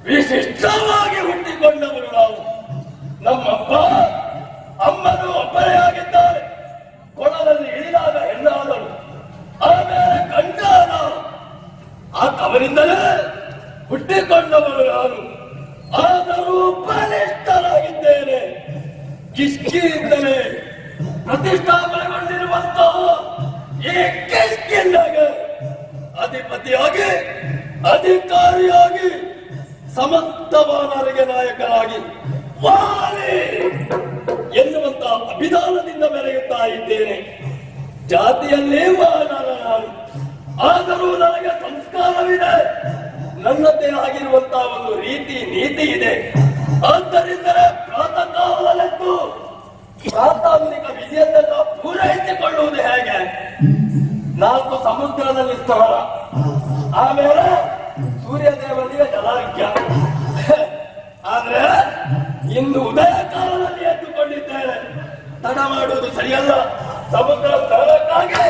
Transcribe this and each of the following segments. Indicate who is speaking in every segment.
Speaker 1: ವಿಶಿಷ್ಟವಾಗಿ ಹುಟ್ಟಿಕೊಂಡವರು ನಾವು. ನಮ್ಮಪ್ಪ ಅಮ್ಮನು ಒಬ್ಬರೇ ಆಗಿದ್ದಾರೆ. ಕೊಳದಲ್ಲಿ ಇಳಿದಾಗ ಹೆಣ್ಣಾದಳು, ಆಮೇಲೆ ಗಂಡಾದ. ಆ ತವರಿಂದಲೇ ಹುಟ್ಟಿಕೊಂಡವರು ನಾನು. ಆದರೂ ಬಲಿಷ್ಠನಾಗಿದ್ದೇನೆ. ಕಿಷ್ಕಿಯಿಂದಲೇ ಪ್ರತಿಷ್ಠಾಪನೆಗೊಂಡಿರುವಂತಹ ಈ ಕಿಷ್ಕಿಂದಾಗ ಅಧಿಪತಿಯಾಗಿ, ಅಧಿಕಾರಿಯಾಗಿ, ಸಮಸ್ತ ವಾನರಿಗೆ ನಾಯಕನಾಗಿ ವಾಲಿ ಎನ್ನುವಂತ ಅಭಿಧಾನದಿಂದ ಮೆರೆಯುತ್ತಾ ಇದ್ದೇನೆ. ಜಾತಿಯಲ್ಲೇ ವಾನರ ನಾನು. ಆದರೂ ನನಗೆ ಸಂಸ್ಕಾರವಿದೆ, ನನ್ನದೇ ಆಗಿರುವಂತಹ ಒಂದು ರೀತಿ ನೀತಿ ಇದೆ. ಆದ್ದರಿಂದಲೇ ಪ್ರಾತಃ ಕಾಲದೆದ್ದು ಪ್ರಾತಾವಿಕ ವಿಧಿಯನ್ನೆಲ್ಲ ಪೂರೈಸಿಕೊಳ್ಳುವುದು ಹೇಗೆ? 4 ಸಮುದ್ರದಲ್ಲಿ ಸ್ಥಳ, ಆಮೇಲೆ ಸೂರ್ಯದೇವನಿಗೆ ಜಲಾರ್ಘ್ಯ. ಆದ್ರೆ ಇಂದು ಉದಯ ಕಾಲದಲ್ಲಿ ಎದ್ದುಕೊಂಡಿದ್ದೇನೆ. ತಡ ಮಾಡುವುದು ಸರಿಯಲ್ಲ. ಸಮುದ್ರ ಸ್ಥಳಕ್ಕಾಗಿ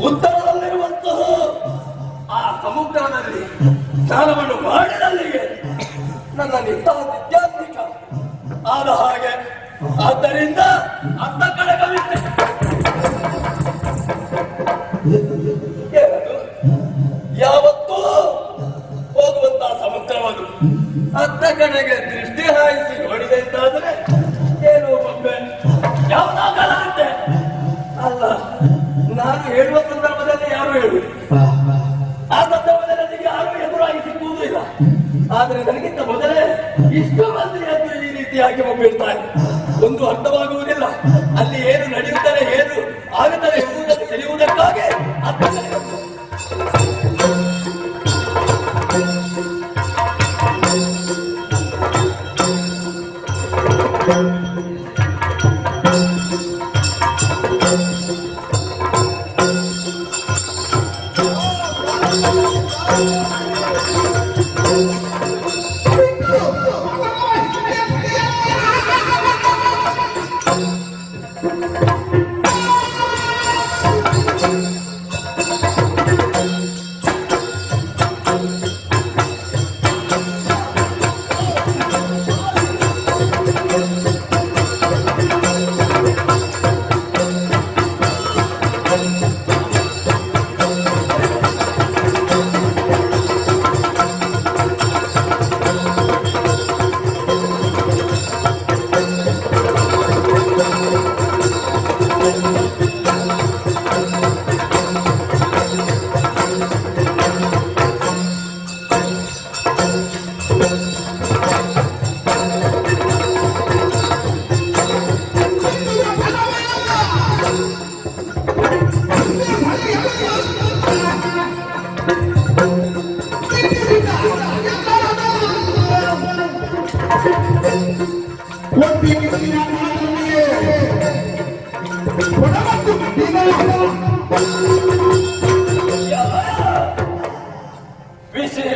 Speaker 1: ಉತ್ತರದಲ್ಲಿರುವಂತಹ ಆ ಸಮುದ್ರದಲ್ಲಿ ಸ್ನಾನವನ್ನು ಮಾಡಿದಲ್ಲಿಗೆ ನನ್ನ ನಿತ್ಯಾತ್ಮಿಕ ಆದ ಹಾಗೆ. ಆದ್ದರಿಂದ ಅತ್ತ ಕಡೆ ಕವಿತೆ ಯಾವತ್ತೂ ಹೋಗುವಂತಹ ಸಮುದ್ರವನ್ನು ಅತ್ತ ಕಡೆಗೆ ದೃಷ್ಟಿ ಹಾಯಿಸಿ ನೋಡಿದೆ ಅಂತಾದ್ರೆ ಏನು ಬೊಬ್ಬೆ ಯಾವ್ದಾಗಲಾಗುತ್ತೆ ಅಲ್ಲ. ನಾನು ಹೇಳುವ ಸಂದರ್ಭದಲ್ಲಿ ಯಾರು ಹೇಳುವುದು, ಆ ಸಂದರ್ಭದಲ್ಲಿ ನನಗೆ ಯಾರು ಎದುರಾಗಿ ಸಿಕ್ಕುವುದೂ ಇಲ್ಲ. ಆದ್ರೆ ನನಗಿಂತ ಮೊದಲೇ ಇಷ್ಟು ಮಂದಿ ಎದ್ದು ಈ ರೀತಿಯಾಗಿ ಬೀಳ್ತಾರೆ, ಒಂದು ಅರ್ಥವಾಗುವುದಿಲ್ಲ. ಅಲ್ಲಿ ಏನು ನಡೆಯುತ್ತದೆ, ಏನು ಆಗುತ್ತದೆ ಎಂಬುದನ್ನು ತಿಳಿಯುವುದಕ್ಕಾಗಿ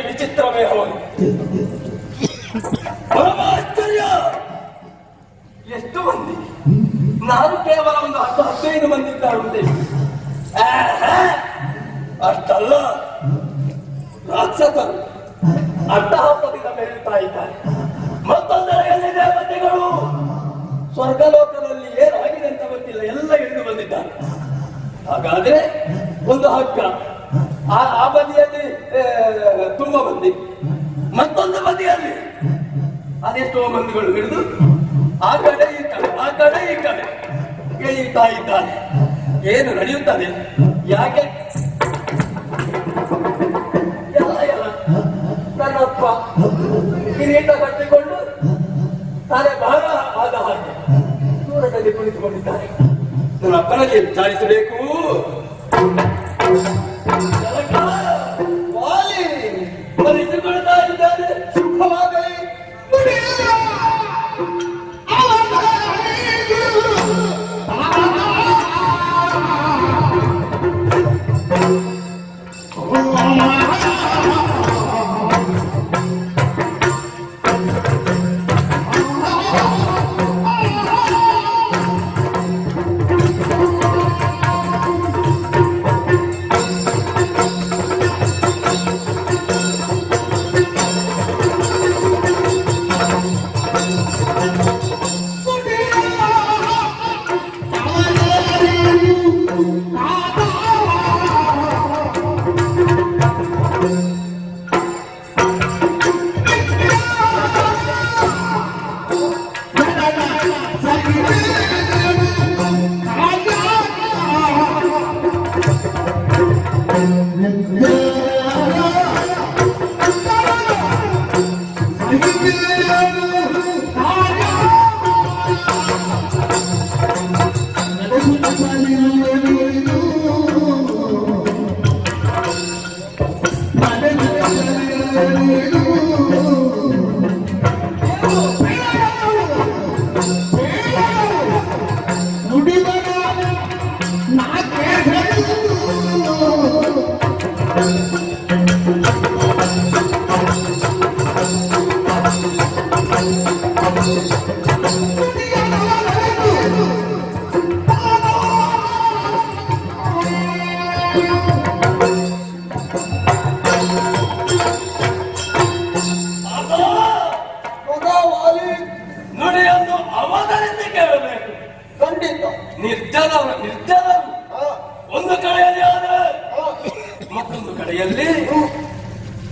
Speaker 1: ವಿಚಿತ್ರವೇ ಹೌದು. ಪರಮಾಶ್ಚರ್ಯ. ಎಷ್ಟು ಮಂದಿ, ನಾನು ಕೇವಲ ಒಂದು 10-15 ಮಂದಿ ಇದ್ದಾರೆ. ಅಷ್ಟಲ್ಲ, ರಾಕ್ಷಸರು ಅಟ್ಟಹಾಸದಿಂದ ಮೇರುತ್ತಾ ಇದ್ದಾರೆ. ಮತ್ತೊಂದೆಡೆಯಲ್ಲಿ ದೇವತೆಗಳು ಸ್ವರ್ಗಲೋಕದಲ್ಲಿ ಏನಾಗಿದೆ ಅಂತ ಗೊತ್ತಿಲ್ಲ, ಎಲ್ಲ ಇಳಿದು ಬಂದಿದ್ದಾರೆ. ಹಾಗಾದ್ರೆ ಒಂದು ಹಗ್ಗ, ಆ ಬದಿಯಲ್ಲಿ ತುಂಬ ಮಂದಿ, ಮತ್ತೊಂದು ಬದಿಯಲ್ಲಿ ಅದೆಷ್ಟೋ ಮಂದಿಗಳು ಹಿಡಿದು ಆ ಕಡೆ ಈ ಕಡೆ, ಆ ಕಡೆ ಈ ಕಡೆ ಎಳೆಯುತ್ತಾ ಇದ್ದಾರೆ. ಏನು ನಡೆಯುತ್ತದೆ, ಯಾಕೆ? ಎಲ್ಲ ನನ್ನಪ್ಪ ಕಿರೀಟ ಕಟ್ಟಿಕೊಂಡು ತಲೆ ಭಾರ ಆದ ಹಾಗೆ ದೂರದಲ್ಲಿ ಕುಳಿತುಕೊಂಡಿದ್ದಾರೆ. ನನ್ನ ಅಪ್ಪನಲ್ಲಿ ವಿಚಾರಿಸಬೇಕು. ಬಲಿಸಿಕೊಳ್ತಾ ಇದ್ದಾರೆ. ಸುಖವಾಗಲಿ. ನುಡಿಯನ್ನು ಅವಗಣಿಸಿ ಕೇಳಬೇಕು.
Speaker 2: ಖಂಡಿತ
Speaker 1: ನಿರ್ಜಲ ಒಂದು ಕಡೆಯಲ್ಲಿ ಆದರೆ ಮತ್ತೊಂದು ಕಡೆಯಲ್ಲಿ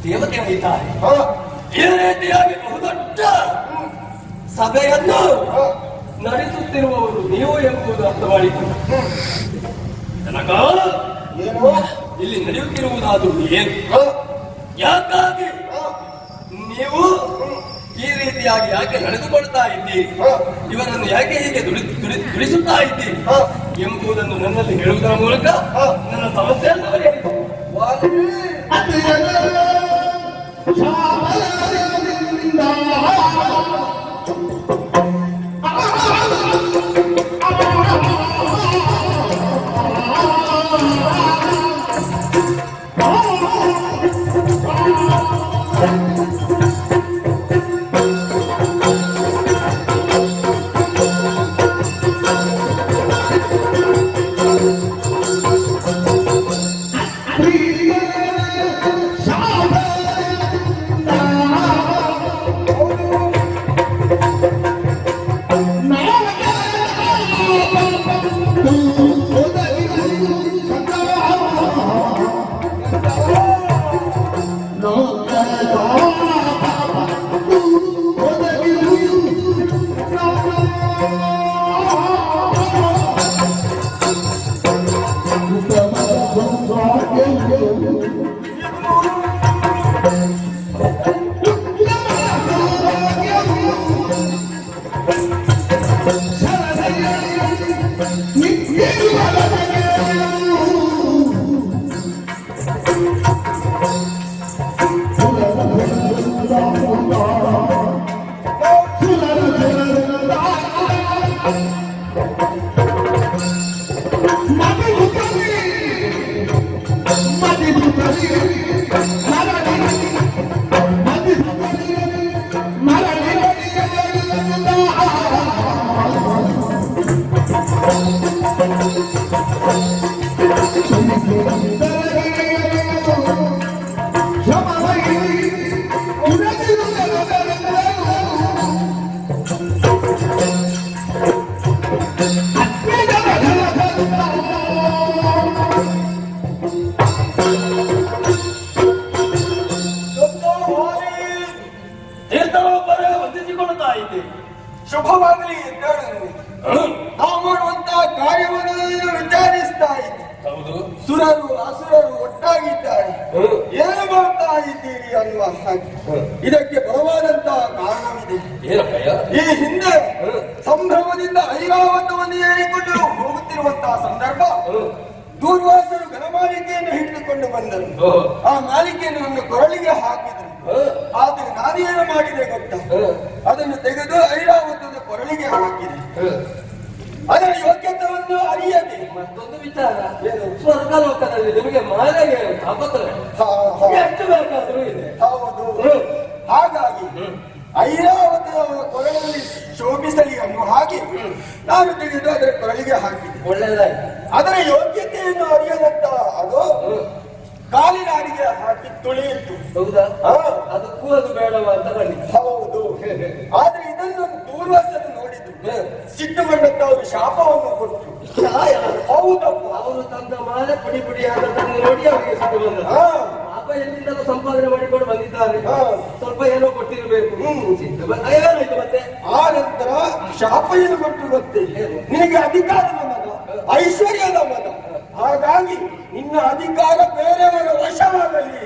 Speaker 1: ದೇವತೆ ಇದ್ದಾರೆ. ಈ ರೀತಿಯಾಗಿ ಬಹುದೊಡ್ಡ ಸಭೆಯನ್ನು ನಡೆಸುತ್ತಿರುವವರು ನೀವು ಎಂಬುದು ಅರ್ಥ ಮಾಡಿಕೊಂಡು ಜನಕ ಇಲ್ಲಿ ನಡೆಯುತ್ತಿರುವುದಾದರೂ ಏನು, ಯಾಕಾಗಿ ನೀವು ಈ ರೀತಿಯಾಗಿ ಯಾಕೆ ನಡೆದುಕೊಳ್ತಾ ಇದ್ದೀರಿ, ಇವರನ್ನು ಯಾಕೆ ಹೀಗೆ ದುಡಿಸುತ್ತಾ ಇದ್ದೀರಿ ಎಂಬುದನ್ನು ನನ್ನಲ್ಲಿ ಹೇಳುವುದರ ಮೂಲಕ ನನ್ನ ಸಮಸ್ಯೆಯನ್ನು ವಂದಿಸಿಕೊಳ್ಳುತ್ತಾ ಇದ್ದೇವೆ.
Speaker 2: ಶುಭವಾಗಲಿ ನಾವು ಮಾಡುವಂತಹ ಕಾರ್ಯವನ್ನು ವಿಚಾರಿಸ್ತಾ ಇದ್ದೆ. ಸುರರು ಅಸುರರು ಒಟ್ಟಾಗಿದ್ದಾರೆ, ಏನು ಮಾಡ್ತಾ ಇದ್ದೀರಿ ಅನ್ನುವ ಹಾಗೆ. ಇದಕ್ಕೆ ಬಲವಾದಂತಹ ಕಾರಣವಿದೆ. ಈ ಹಿಂದೆ ಸಂಭ್ರಮದಿಂದ ಐರಾವತವನ್ನು ಏರಿಕೊಂಡು ಹೋಗುತ್ತಿರುವಂತಹ ಸಂದರ್ಭ ದೂರ್ವಾಸರು ಘನಮಾಲಿಕೆಯನ್ನು ಹಿಡಿದುಕೊಂಡು ಬಂದರು. ಆ ಮಾಲಿಕೆಯನ್ನು ನನ್ನ ಕೊರಳಿಗೆ ಹಾಕಿದರು. ಆದ್ರೆ ನಾನೇನು ಮಾಡಿದೆ ಗೊತ್ತಾ, ಅದನ್ನು ತೆಗೆದು ಐರಾವತದ ಕೊರಳಿಗೆ ಹಾಕಿದೆ. ಅದರ ಯೋಗ್ಯತೆಯನ್ನು ಅರಿಯದೆ
Speaker 1: ಮತ್ತೊಂದು ವಿಚಾರ, ಸ್ವರ್ಗ ಲೋಕದಲ್ಲಿ ನಿಮಗೆ ಮಾಲೆಗೆ ಎಷ್ಟು ಬೇಕಾದರೂ ಇದೆ.
Speaker 2: ಹೌದು, ಹಾಗಾಗಿ ಐರಾವತದ ಕೊರಳಲ್ಲಿ ಶೋಭಿಸಲಿ ಅನ್ನೋ ಹಾಗೆ ನಾನು ತೆಗೆದು ಅದರ ಕೊರಳಿಗೆ ಹಾಕಿದೆ.
Speaker 1: ಒಳ್ಳೆಯದಾಯ್ತು.
Speaker 2: ಅದರ ಯೋಗ್ಯತೆಯನ್ನು ಅರಿಯದಂತ ಅದು ಕಾಲಿನಾಡಿಗೆ ಹಾಕಿ ತುಳಿಯಿತು.
Speaker 1: ಹೌದಾ? ಅದಕ್ಕೂ ಅದು ಬೇಡವ ಅಂತ ಕಂಡಿದ್ದೆ.
Speaker 2: ಹೌದು. ಆದ್ರೆ ಇದನ್ನು ದೂರ್ವಾಸರು ನೋಡಿದ್ರು, ಸಿಟ್ಟುಗೊಂಡಂತ ಅವರು ಶಾಪವನ್ನು ಕೊಟ್ಟರು. ಹೌದಪ್ಪ,
Speaker 1: ಅವರು ತಂದ ಮಾಲೆ ಪುಡಿ ಪುಡಿಯಾದದನ್ನು ನೋಡಿ ಅವರಿಗೆ ಸಿಟ್ಟು ಬಂದ. ಪಾಪ ಎಲ್ಲಿಂದಲೂ ಸಂಪಾದನೆ ಮಾಡಿಕೊಂಡು ಬಂದಿದ್ದಾರೆ, ಸ್ವಲ್ಪ ಏನೋ ಕೊಟ್ಟಿರಬೇಕು. ಏನಾಯ್ತು ಮತ್ತೆ?
Speaker 2: ಆ ನಂತರ ಶಾಪ ಏನು ಕೊಟ್ಟರು ಗೊತ್ತೇ, ನಿನಗೆ ಅಧಿಕಾರದ ಮನ, ಐಶ್ವರ್ಯದ ಮನ, ಹಾಗಾಗಿ ನಿನ್ನ ಅಧಿಕಾರ ಬೇರೆಯವರ ವಶವಾಗಲಿ.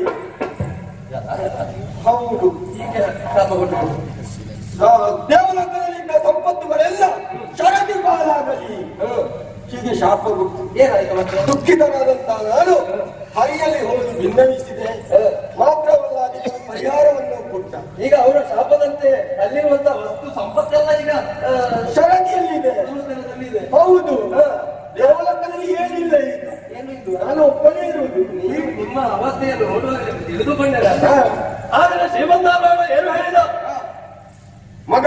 Speaker 2: ಹೌದು,
Speaker 1: ಹೀಗೆ ಶಾಪ ಕೊಟ್ಟರು.
Speaker 2: ದೇವಲೋಕದಲ್ಲಿದ್ದ ಸಂಪತ್ತುಗಳೆಲ್ಲ ಶರದಿ ಪಾಲಾಗಲಿ, ಹೀಗೆ ಶಾಪ ಕೊಟ್ಟು
Speaker 1: ಏನಾಯ್ತು ಮತ್ತೆ?
Speaker 2: ದುಃಖಿತನಾದಂತ ನಾನು ಹರಿಯಲ್ಲಿ ಹೋಗಿ ಭಿನ್ನವಿಸಿದೆ. ಮಾತ್ರವಲ್ಲ, ಅದಕ್ಕೆ ಪರಿಹಾರವನ್ನು ಕೊಟ್ಟ.
Speaker 1: ಈಗ ಅವರ ಶಾಪದಂತೆ ಅಲ್ಲಿರುವಂತಹ ವಸ್ತು ಸಂಪತ್ತೆಲ್ಲ ಈಗ
Speaker 2: ಶರದಿಯಲ್ಲಿದೆ. ಹೌದು, ದೇವಲೋಕದಲ್ಲಿ ಏನಿಲ್ಲ ಈಗ.
Speaker 1: ಏನಿದ್ದು?
Speaker 2: ನಾನು ಒಬ್ಬನೇ ಇರುವುದು.
Speaker 1: ನೀವು ನಿಮ್ಮ ಅವಸ್ಥೆಯನ್ನು ನೋಡುವಾಗ ತಿಳಿದುಕೊಂಡರೆ. ಆದರೆ ಶ್ರೀಮಂತಾರಾಯಣ ಏನು ಹೇಳಿದ?
Speaker 2: ಮಗ,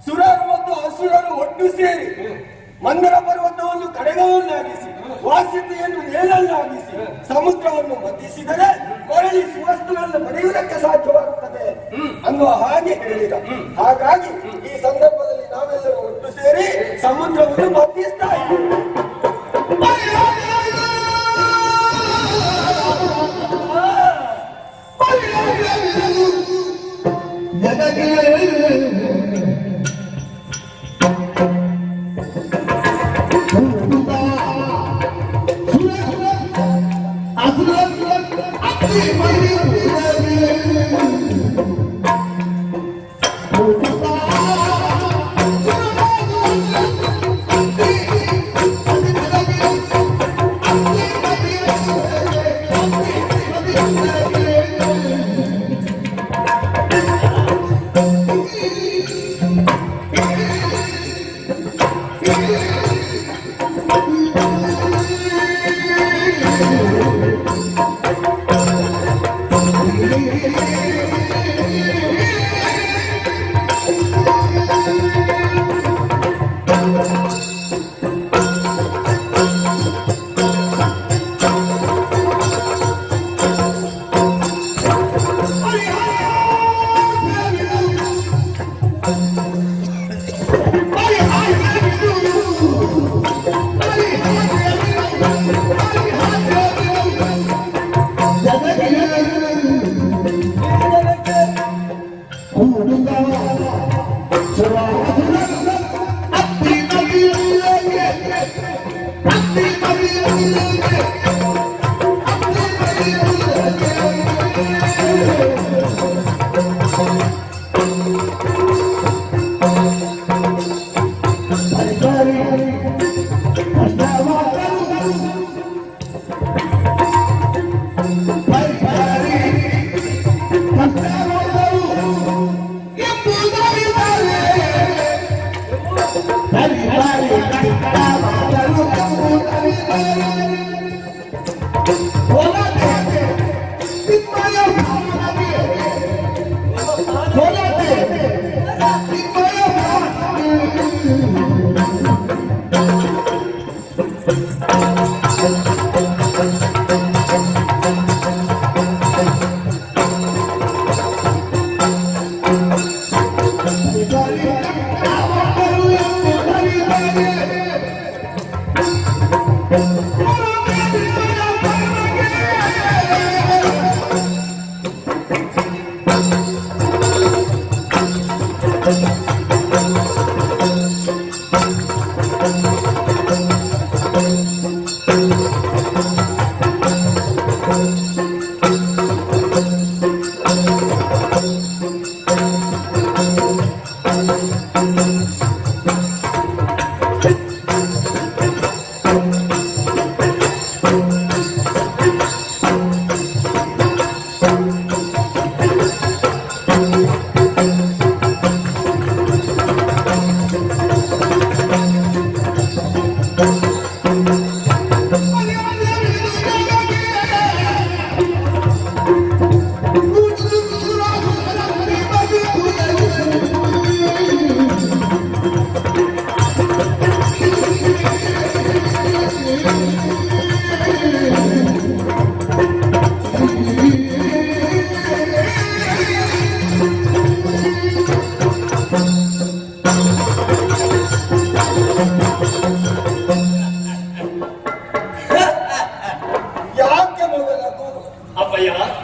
Speaker 2: ಸುರರು ಮತ್ತು ಅಸುರರು ಒಟ್ಟು ಸೇರಿ ಮಂದರ ಪರ್ವತವನ್ನು ಕಡೆಗವನ್ನಾಗಿಸಿ ವಾಸಿತೆಯನ್ನು ಮೇಲಲ್ಲಾಗಿಸಿ ಸಮುದ್ರವನ್ನು ಮದ್ದಿಸಿದರೆ ಮರಳಿ ಸುವಸ್ತುಗಳನ್ನು ಪಡೆಯುವುದಕ್ಕೆ ಸಾಧ್ಯವಾಗುತ್ತದೆ ಅನ್ನುವ ಹಾಗೆ ಹೇಳಿದ. ಹಾಗಾಗಿ ಈ ಸಂದರ್ಭದಲ್ಲಿ ನಾವೆಲ್ಲರೂ ಒಟ್ಟು ಸೇರಿ ಸಮುದ್ರವನ್ನು ಮದ್ದಿಸ್ತಾ ಇದ್ದೇವೆ.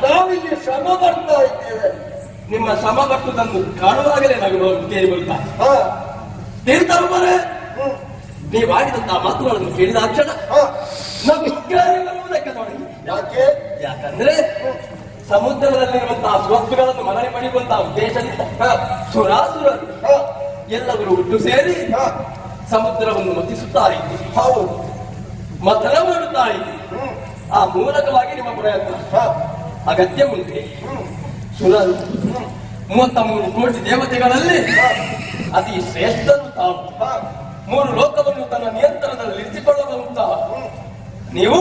Speaker 1: ನಾವಿಲ್ಲಿ ಶ್ರಮ ಬರ್ತಾ ಇದ್ದೇವೆ. ನಿಮ್ಮ ಶ್ರಮ ಪಟ್ಟುದನ್ನು ಕಾಣುವಾಗಲೇ ನಗು ಕೇಳಿ ಬರುತ್ತಾ ತೀರ್ಥರೂಪರೇ, ನೀವಾಡಿದಂತಹ ಮಾತುಗಳನ್ನು ಕೇಳಿದ ಕ್ಷಣ ನಗು ಕೇಳಿ ಬರುವುದಕ್ಕೆ ತೊಡಗಿ. ಯಾಕಂದ್ರೆ ಸಮುದ್ರದಲ್ಲಿರುವಂತಹ ವಸ್ತುಗಳನ್ನು ಮರಳಿ ಪಡೆಯುವಂತಹ ಉದ್ದೇಶದಿಂದ ಸುರಾಸುರರು ಎಲ್ಲವರು ಒಟ್ಟು ಸೇರಿ ಸಮುದ್ರವನ್ನು ಮತಿಸುತ್ತಾ ಇದ್ದೀರಿ. ಹೌದು, ಮಥನ ಮಾಡುತ್ತಾ ಇದ್ದೀರಿ. ಆ ಮೂಲಕವಾಗಿ ನಿಮ್ಮ ಪ್ರಯತ್ನ ಅಗತ್ಯ ಉಂಟೆ. ಸುರರು 33 ಕೋಟಿ ದೇವತೆಗಳಲ್ಲಿ ಅತಿ ಶ್ರೇಷ್ಠರು ತಾವು. 3 ಲೋಕವನ್ನು ತನ್ನ ನಿಯಂತ್ರಣದಲ್ಲಿ ಇರಿಸಿಕೊಳ್ಳಬಹುದಂತಹ ನೀವು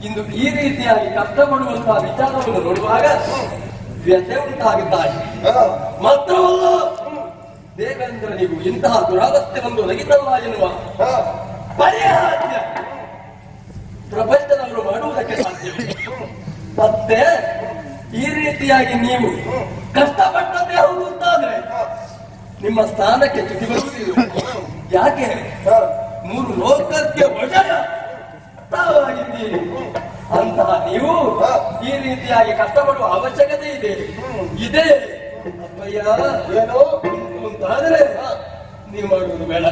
Speaker 1: ಇಂದು ಈ ರೀತಿಯಾಗಿ ಕಷ್ಟಪಡುವಂತಹ ವಿಚಾರವನ್ನು ನೋಡುವಾಗ ವ್ಯಥೆ ಉಂಟಾಗುತ್ತಾರೆ. ಮಾತ್ರವಲ್ಲ, ದೇವೇಂದ್ರ ನೀವು ಇಂತಹ ದುರಾವಸ್ಥೆ ಒಂದು ಒದಗಿತಲ್ಲ ಎನ್ನುವ ಪರಿಹಾಸ್ಯ ಪ್ರಪಂಚದವರು ಮಾಡುವುದಕ್ಕೆ ಸಾಧ್ಯವಿದೆ. ಮತ್ತೆ ಈ ರೀತಿಯಾಗಿ ನೀವು ಕಷ್ಟಪಟ್ಟದ್ದೇ ಹೌದು ಅಂತಾದ್ರೆ ನಿಮ್ಮ ಸ್ಥಾನಕ್ಕೆ ಚ್ಯುತಿ ಬರುವುದಿಲ್ಲ. ಯಾಕೆ 3 ಲೋಕಕ್ಕೆ ಒಡೆಯ ತಾವಾಗಿದ್ದೀರಿ ಅಂತಹ ನೀವು ಈ ರೀತಿಯಾಗಿ ಕಷ್ಟಪಡುವ ಅವಶ್ಯಕತೆ ಇದೆ. ಅಪ್ಪಯ್ಯ ಏನೋ ಉಂಟು ಅಂತಾದ್ರೆ ನೀವು ಮಾಡುವುದು ಬೇಡ.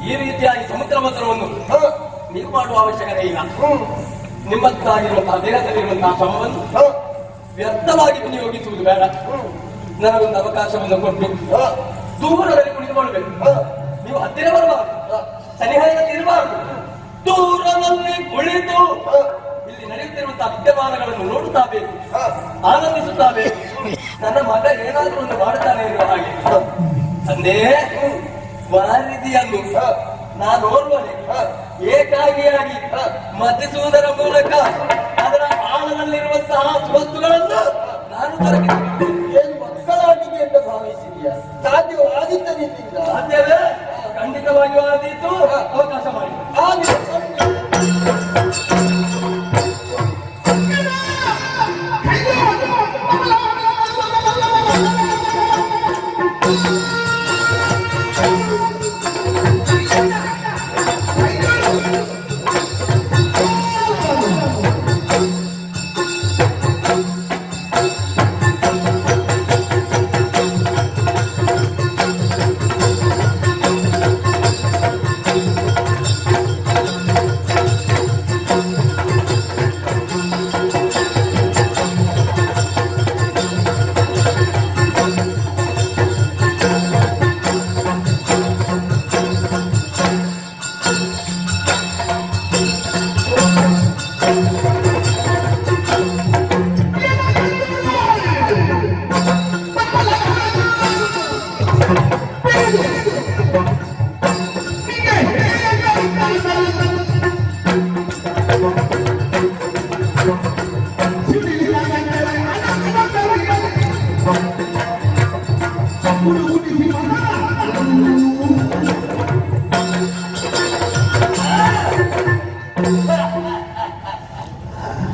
Speaker 1: ಈ ರೀತಿಯಾಗಿ ಸಮುದ್ರ ಮಂತ್ರವನ್ನು ನೀವು ಮಾಡುವ ಅವಶ್ಯಕತೆ ಇಲ್ಲ. ನಿಮ್ಮದ್ದಾಗಿರುವಂತಹ ದೇಹದಲ್ಲಿರುವಂತಹ ಶ್ರಮವನ್ನು ವ್ಯರ್ಥವಾಗಿ ವಿನಿಯೋಗಿಸುವುದು ಬೇಡ. ನನಗೊಂದು ಅವಕಾಶವನ್ನು ಕೊಟ್ಟು ದೂರದಲ್ಲಿ ಕುಳಿತುಕೊಳ್ಬೇಕು. ನೀವು ಹತ್ತಿರ ಬರಬಾರದು, ಸನಿಹದಲ್ಲಿ ಇರಬಾರದು. ದೂರದಲ್ಲಿ ಕುಳಿತು ಇಲ್ಲಿ ನಡೆಯುತ್ತಿರುವಂತಹ ವಿದ್ಯಮಾನಗಳನ್ನು ನೋಡುತ್ತಾ ಬೇಕು, ಆನಂದಿಸುತ್ತಾ ಬೇಕು. ನನ್ನ ಮಗ ಏನಾದ್ರೂ ಒಂದು ಮಾಡುತ್ತಾನೆ ಎನ್ನುವ ಹಾಗೆ. ತಂದೆ, ವಾರಿದಿಯನ್ನು ನಾನು ಓರ್ವನೆ ಏಕಾಗಿಯಾಗಿ ಮತಿಸುವುದರ ಮೂಲಕ ಅದರ ಆಳದಲ್ಲಿರುವಂತಹ ವಸ್ತುಗಳನ್ನು ನಾನು
Speaker 2: ಏನು ಮಕ್ಕಳಾಗಿದೆ ಅಂತ ಭಾವಿಸಿದೆಯಾ? ಸಾಧ್ಯವಾಗಿದ್ದ ನಿನ್ನಿಂದ?
Speaker 1: ಸಾಧ್ಯವೇ? ಖಂಡಿತವಾಗಿಯೂ ಆದೀತು. ಅವಕಾಶ ಮಾಡಿ.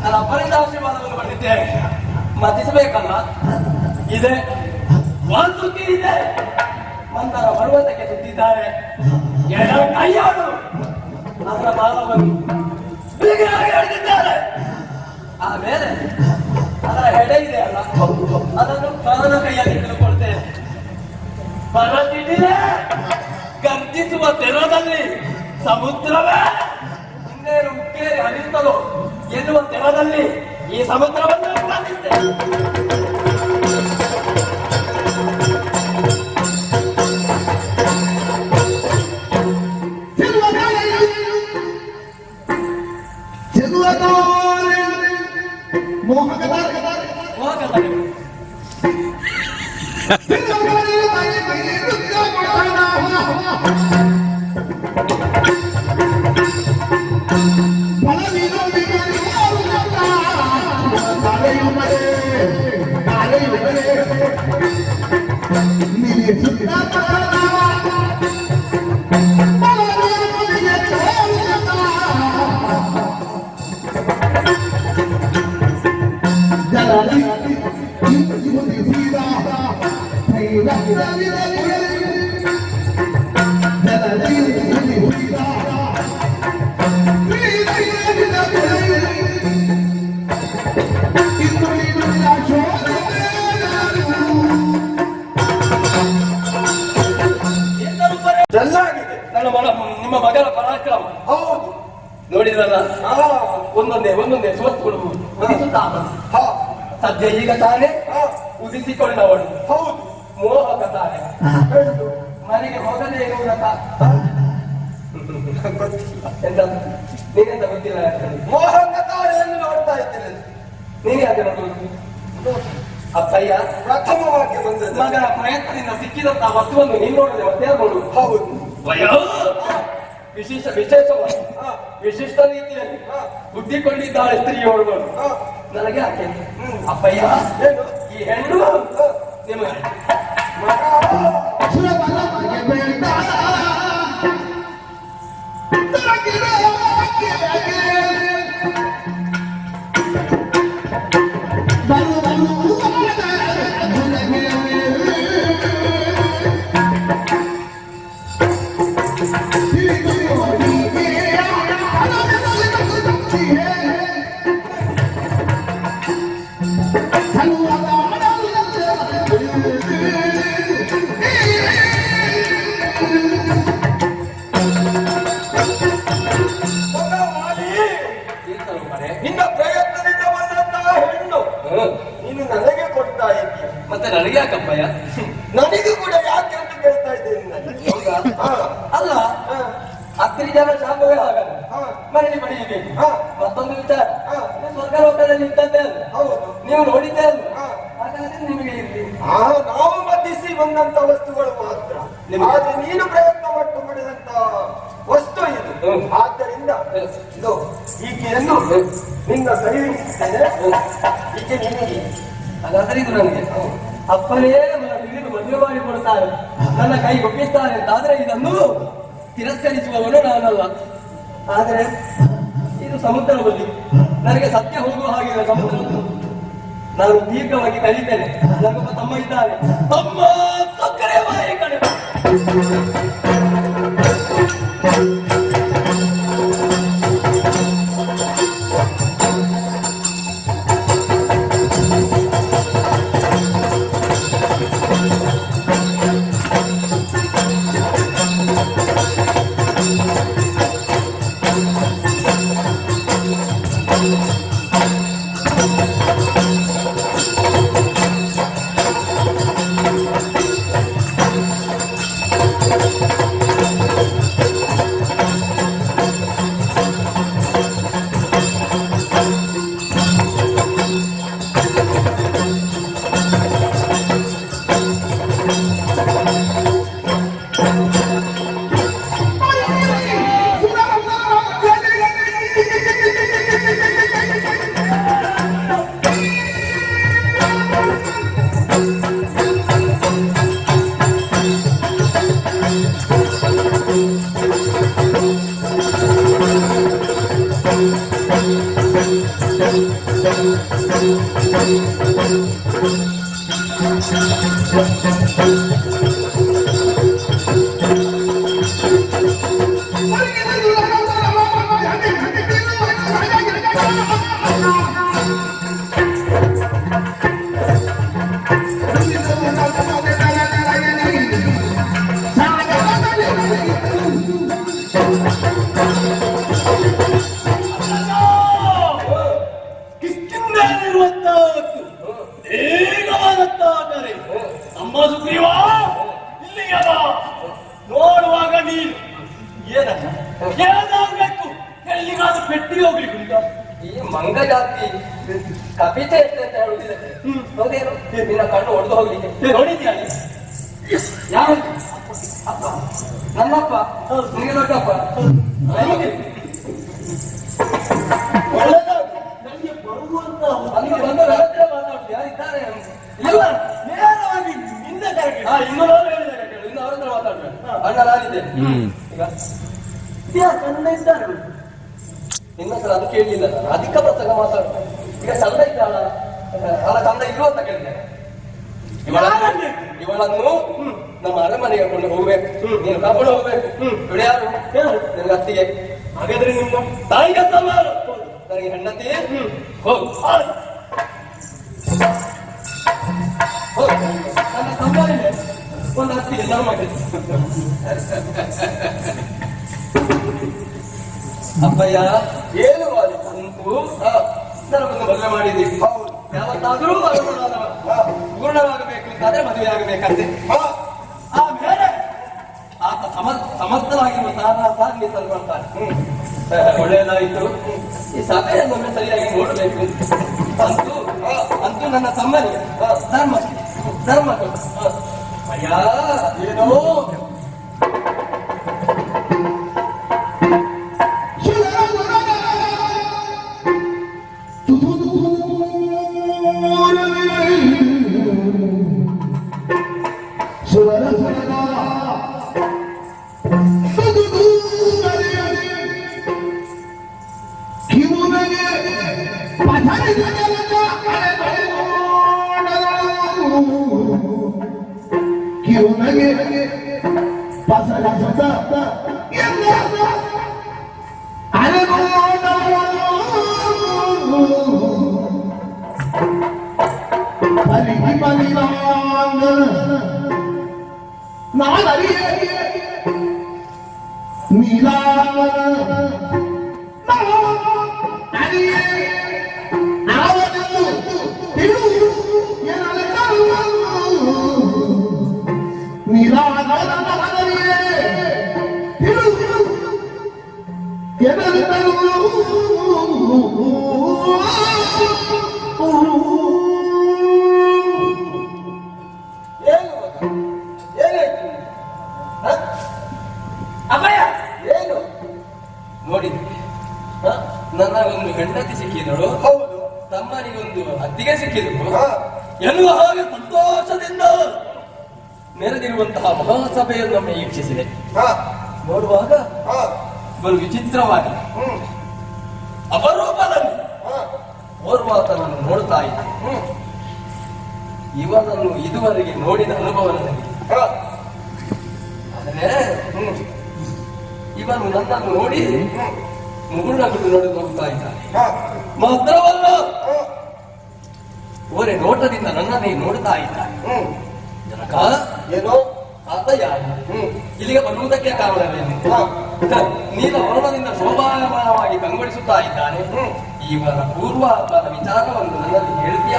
Speaker 1: ನನ್ನ ಅಪ್ಪನಿಂದ ಆಶೀರ್ವಾದವನ್ನು ಪಡೆದಿದ್ದೇನೆ. ಮತಿಸಬೇಕಲ್ಲ. ಇದೆ ಒಂದು ಸುದ್ದಿ ಇದೆ. ಮಂದರ ಪರ್ವತಕ್ಕೆ ಸುತ್ತಿದ್ದಾರೆ. ಕೈಯಾಡು ಅದರ ಬಾಲವನ್ನು ಬಿಗಿಯಾಗಿ ಹಿಡಿದಿದ್ದಾರೆ. ಆಮೇಲೆ ಅದರ ಹೆಡೆ ಇದೆ ಅಲ್ಲ, ಅದನ್ನು ಪ್ರಾಣ ಕೈಯಲ್ಲಿ ಹಿಡಿದುಕೊಳ್ತೇನೆ. ಪರದಿದೆ ಗರ್ಜಿಸುವ ತೆರದಲ್ಲಿ ಸಮುದ್ರವೇ ಇನ್ನೇನು ಉಕ್ಕೇರಿ ಹರಿಯುತ್ತಲೋ ಎನ್ನುವ ತೆರದಲ್ಲಿ ಈ ಸಮುದ್ರವನ್ನು ಬಂದಿದ್ದೇನೆ. ನಿಮ್ಮ ಮಗನ ಪರಾಕ್ರಮ
Speaker 2: ಹೌದು.
Speaker 1: ನೋಡಿದ್ರಲ್ಲ,
Speaker 2: ಹಾ,
Speaker 1: ಒಂದೊಂದೇ ಸೋತ್ಕೊಡು
Speaker 2: ಹಾ,
Speaker 1: ಸದ್ಯ ಈಗ ತಾನೇ
Speaker 2: ಹಾ,
Speaker 1: ಉದಿಸಿಕೊಂಡವಳು
Speaker 2: ಹೌದು.
Speaker 1: ಮೋಹಕ ತಾನೆ
Speaker 2: ಹೇಳು.
Speaker 1: ಮನೆಗೆ ಹೋಗದೇ ಇರುವುದಕ್ಕ
Speaker 2: ಗೊತ್ತಿಲ್ಲ.
Speaker 1: ಎಂತ ನೀನೆಂತ ಗೊತ್ತಿಲ್ಲ
Speaker 2: ಮೋಹಕ ತಾರೆಯನ್ನು ನೋಡ್ತಾ ಇದ್ದೇನೆ.
Speaker 1: ನೀನೇ ಯಾಕೆ ನೋಡುವುದು? ಅಪ್ಪಯ್ಯ
Speaker 2: ಪ್ರಥಮವಾಗಿ ಬಂದದ್ದು
Speaker 1: ಮಗನ ಪ್ರಯತ್ನದಿಂದ ಸಿಕ್ಕಿದಂತ ವಸ್ತುವನ್ನು ನೀನು ನೋಡಿದೆ ಮತ್ತೆ ಯಾರು ನೋಡುದು?
Speaker 2: ಹೌದು.
Speaker 1: ವಿಶೇಷವಾಗಿ ವಿಶಿಷ್ಟ ರೀತಿಯಲ್ಲಿ
Speaker 2: ಹಾ,
Speaker 1: ಬುದ್ಧಿಕೊಂಡಿದ್ದಾಳೆ ಸ್ತ್ರೀಯೋರ್ಗಳು.
Speaker 2: ಹಾ,
Speaker 1: ನನಗೆ ಆಕೆ ಅಪ್ಪಯ್ಯ
Speaker 2: ಏನು?
Speaker 1: ಈ ಹೆಣ್ಣು ನಿಮಗೆ
Speaker 2: ಮಗ ನಿನ್ನ ಪ್ರಯತ್ನದಿಂದ ಬಂದಂತಹ ಹೆಣ್ಣು ನೀನು ನನಗೆ ಕೊಡ್ತಾ ಇದ್ದೀಯ.
Speaker 1: ಮತ್ತೆ ನನಗೆ ಯಾಕಪ್ಪಯ್ಯ?
Speaker 2: ನನಗೂ ಕೂಡ ಯಾಕೆ ಅಂತ ಕೇಳ್ತಾ ಇದ್ದೇನೆ ನಾನು.
Speaker 1: ಹೌದಾ?
Speaker 2: ಹಾ,
Speaker 1: ಅಲ್ಲ,
Speaker 2: ಹಾ,
Speaker 1: 10 ಜನ ಶಾಪವೇ ಆಗಲ್ಲ,
Speaker 2: ಹಾ,
Speaker 1: ಮನೆಯಲ್ಲಿ ಬಡಿಯಬೇಕು.
Speaker 2: ಹಾ,
Speaker 1: ಮತ್ತೊಂದು ವಿಚಾರ,
Speaker 2: ಹಾ,
Speaker 1: ಸ್ವರ್ಗ ಲೋಕದಲ್ಲಿ ಇದ್ದದ್ದೇ ಅಲ್ಲ,
Speaker 2: ಹೌದು.
Speaker 1: ನೀವು ನೋಡಿದ್ದೇ ಅಲ್ಲ.
Speaker 2: ಹಾ,
Speaker 1: ಹಾಗಾದ್ರೆ ನಿಮಗೆ ಇರ್ಲಿ.
Speaker 2: ನಾವು ಮದ್ದಿಸಿ ಬಂದಂತ ವಸ್ತುಗಳು ಮಾತ್ರ. ಆದ್ರೆ ನೀನು ಪ್ರಯತ್ನ ಪಟ್ಟು ಮಾಡಿದಂತ ವಸ್ತು ಇದು. ಆದ್ದರಿಂದ ಇದು ಈಕೆಯನ್ನು ನಿನ್ನ ಕೈ ಈಕೆ ನಿನಗೆ.
Speaker 1: ಹಾಗಾದ್ರೆ ಇದು ನನಗೆ ಅಪ್ಪನೇ ಹಿಡಿದು ಮದುವೆ ಮಾಡಿ ಕೊಡ್ತಾರೆ, ನನ್ನ ಕೈ ಒಪ್ಪಿಸ್ತಾರೆ ಅಂತ ಆದ್ರೆ ಇದನ್ನು ತಿರಸ್ಕರಿಸುವವನು ನಾನಲ್ಲ. ಆದ್ರೆ ಇದು ಸಮುದ್ರ ಬದಿ, ನನಗೆ ಸತ್ಯ ಹೋಗುವ ಹಾಗಿಲ್ಲ ಸಮುದ್ರ. ನಾನು ದೀರ್ಘವಾಗಿ ಕಲಿತೇನೆ. ನನಗೊಬ್ಬ ತಮ್ಮ ಇದ್ದಾನೆ, ತಮ್ಮ ಸಕ್ಕರೆ ಬಾಯಿ ಕಡೆ. ನೋಡುವಾಗ ನೀನು ಏನಾಗಬೇಕು, ಎಲ್ಲಿಗಾದ್ರೂ ಪೆಟ್ಟಿ ಹೋಗ್ಲಿಕ್ಕೆ ಉಂಟಾ? ಈ ಮಂಗ ಜಾತಿ ಕವಿತೆ ಅಂತ ಹೇಳುದಿಲ್ಲ. ಹೌದೇನು? ನಿನ್ನ ಕಣ್ಣು ಹೊಡೆದು ಹೋಗ್ಲಿಕ್ಕೆ ನೋಡಿದ್ಯಾ? ಯಾರು? ಅಪ್ಪ, ನನ್ನಪ್ಪ. ನಿಮಗೆ ದೊಡ್ಡಪ್ಪ. ನನಗೆ ಬರುವಂತ ಅಲ್ಲಿ ಬಂದ ವ್ಯವಸ್ಥೆ ಮಾತಾಡ್ತೀವಿ. ಯಾರಿದ್ದಾರೆ? ಇಲ್ಲ, ನೇರವಾಗಿ ನಿಂದ ಕರೆಕ್ಟ್. ಇನ್ನೊಂದು ಹೇಳಿದ್ದಾರೆ ಕೇಳು, ಇನ್ನು ಅವ್ರ ಹತ್ರ ಮಾತಾಡ್ಬೇಕು. ಅಣ್ಣ ನಾನಿದ್ದೆ ಈಗ ಚಂದ ಇದ್ದಾರೆ. ನಿನ್ನ ಹತ್ರ ಅದು ಕೇಳಲಿಲ್ಲ, ಅಧಿಕ ಪ್ರಸಂಗ ಮಾತಾಡ್ತಾರೆ. ಈಗ ಚಂದ ಇದ್ದಾಳ ಅಲ್ಲ, ಚಂದ ಇಲ್ವ ಅಂತ ಕೇಳಿದ್ದೇನೆ. ಇವಳನ್ನು ನಮ್ಮ ಅರಮನೆಗೆ ಕೊಂಡು ಹೋಗ್ಬೇಕು, ನೀನು ಕರ್ಕೊಂಡು ಹೋಗ್ಬೇಕು. ಇವಳು ಯಾರು? ನಿನ್ನ ಅತ್ತಿಗೆ. ಹಾಗಾದ್ರೆ ನಿಮ್ಮ ತಾಯಿಗೆ ಸಮಾನ, ನನಗೆ ಹೆಂಡತಿ. ಹೋಗು ನನ್ನ ಸಂಭಾವನೆ ಒಂದು ಅತ್ತಿಗೆ ಧರ್ಮಕ್ಕೆ. ಅಪ್ಪಯ್ಯ
Speaker 2: ಏನು ಮಾಲಿಕ?
Speaker 1: ಉಂಟು ನನ್ನನ್ನು ಮದುವೆ ಮಾಡಿದ್ದೀವಿ.
Speaker 2: ಹೌದು.
Speaker 1: ಯಾವತ್ತಾದರೂ ಪೂರ್ಣವಾಗಬೇಕು ಅಂತಾದ್ರೆ ಮದುವೆ ಆಗಬೇಕಂತೆ.
Speaker 2: ಹಾ,
Speaker 1: ಆಮೇಲೆ ಆತ ಸಮರ್ಥವಾಗಿರುವ ಸಾಧಿಸಲು ಬರ್ತಾನೆ. ಒಳ್ಳೆಯದಾಯಿತು. ಈ ಸಭೆಯನ್ನೊಮ್ಮೆ ಸರಿಯಾಗಿ ನೋಡಬೇಕು. ಅಂತೂ ನನ್ನ ತಮ್ಮನಿಗೆ ಧರ್ಮ ಅಯ್ಯ ಏನೋ ನೋಡಿ, ನನಗೊಂದು ಹೆಂಡತಿ ಸಿಕ್ಕಿದಳು.
Speaker 2: ಹೌದು.
Speaker 1: ತಮ್ಮನಿಗೊಂದು ಅತ್ತಿಗೆ ಸಿಕ್ಕಿದಳು ಎನ್ನುವ ಹಾಗೆ ಸಂತೋಷದಿಂದ ನೆರೆದಿರುವಂತಹ ಮಹಾಸಭೆಯನ್ನೊಮ್ಮೆ ವೀಕ್ಷಿಸಿದೆ. ನೋಡುವಾಗ ಒಂದು ವಿಚಿತ್ರವಾಗಿ ಅಪರೂಪದಲ್ಲಿ ಓರ್ವಾತನನ್ನು ನೋಡ್ತಾ ಇದ್ದೆ. ಇವನನ್ನು ಇದುವರೆಗೆ ನೋಡಿದ ಅನುಭವ ನನಗೆ. ಆದರೆ ಇವನು ನನ್ನನ್ನು ನೋಡಿ ಮುಗುಳ್ನಗುಳು ನೋಡಿ ಹೋಗ್ತಾ ಇದ್ದಾನೆ. ಮಾತ್ರವಲ್ಲ, ಓರೆ ನೋಟದಿಂದ ನನ್ನನ್ನೇ ನೋಡ್ತಾ ಇದ್ದಾನೆ. ಜನಕ
Speaker 2: ಏನೋ
Speaker 1: ಆತ ಯಾರು? ಇಲ್ಲಿಗೆ ಬರುವುದಕ್ಕೆ ಕಾರಣವೇನು? ನೀನು ವರ್ಣದಿಂದ ಶೋಭಾಯಮಾನವಾಗಿ ಕಂಗೊಳಿಸುತ್ತಾ ಇದ್ದಾನೆ. ಇವನ ಪೂರ್ವಾಪದ ವಿಚಾರವನ್ನು ನನ್ನಲ್ಲಿ ಹೇಳ್ತೀಯ?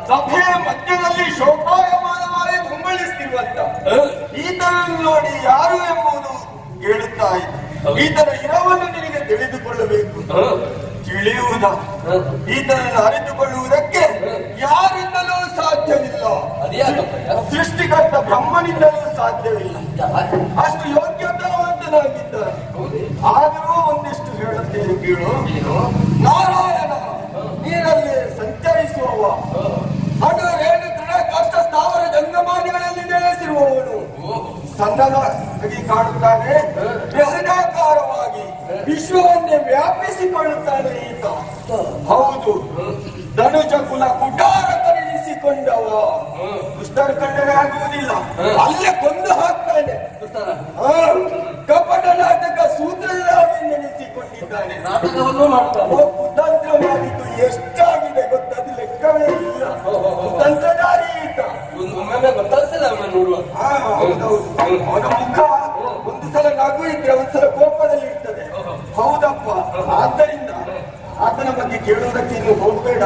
Speaker 2: ಸಭೆಯ ಮಧ್ಯದಲ್ಲಿ ಶೋಭಾಯಮಾನವಾಗಿ ಕುಂಬಳಿಸ್ತಿರುವಂತ ಈತನನ್ನು ನೋಡಿ ಯಾರು ಎಂಬುದು ಹೇಳುತ್ತಾ ಇದೆ. ಈತನ ಇರವನ್ನು ನಿನಗೆ ತಿಳಿದುಕೊಳ್ಳಬೇಕು, ತಿಳಿಯುವುದ ಈತನನ್ನು ಅರಿತುಕೊಳ್ಳುವುದಕ್ಕೆ ಯಾರಿಂದಲೂ ಸಾಧ್ಯವಿಲ್ಲ. ಸೃಷ್ಟಿಕರ್ತ ಬ್ರಹ್ಮನಿಂದಲೂ ಸಾಧ್ಯವಿಲ್ಲ. ಅಷ್ಟು ಯೋಗ್ಯತಾವಂತನಾಗಿದ್ದಾನೆ. ಆದರೂ ಒಂದಿಷ್ಟು ಹೇಳುತ್ತೇನೆ ಕೇಳು. ನಾರಾಯಣ ನೀರಲ್ಲಿ ಸಂಚರಿಸುವವ, ಅದು ರೇಣು ತೃಣ ಕಷ್ಟ ಸ್ಥಾವರ ಜಂಗಮಾದಿಗಳಲ್ಲಿ ನೆಲೆಸಿರುವವನು. ಸಣ್ಣದಾಗಿ ಕಾಣುತ್ತಾನೆ, ಬೃಹದಾಕಾರವಾಗಿ ವಿಶ್ವವನ್ನೇ ವ್ಯಾಪಿಸಿಕೊಳ್ಳುತ್ತಾನೆ ಈತ. ಹೌದು, ಧನುಜ ಕುಲ ಕುಟಾರ ಕರೆಯಿಸಿಕೊಂಡವ. ದುಷ್ಟರ ಕಂಡರೆ ಆಗುವುದಿಲ್ಲ, ಅಲ್ಲೇ ಕೊಂದು ಹಾಕ್ತಾನೆ. ಕಪಟ ನಾಟಕ ಸೂತ್ರಧಾರಿ ನೆನೆಸಿಕೊಂಡಿದ್ದಾನೆ.
Speaker 1: ನಾಟಕವನ್ನು ಮಾಡ್ತಾನೆ.
Speaker 2: ಕುತಂತ್ರ ಮಾಡಿದ್ದು ಎಷ್ಟಾಗಿದೆ ಗೊತ್ತದು ಲೆಕ್ಕವೇ ಇಲ್ಲ. ಕುತಂತ್ರಧಾರಿ ಈತ.
Speaker 1: ಒಮ್ಮೆ ಗೊತ್ತಾಗ್ತದೆ ಅವನ ನೋಡುವ.
Speaker 2: ಅವನ ಮುಖ ಒಂದು ಸಲ ನಗು ಇದ್ರೆ ಒಂದ್ಸಲ ಕೋಪದಲ್ಲಿ ಇರ್ತದೆ. ಹೌದಪ್ಪ, ಆದ್ದರಿಂದ ಆತನ ಬಗ್ಗೆ ಕೇಳುವುದಕ್ಕೆ ಇನ್ನು ಹೋಗ್ಬೇಡ.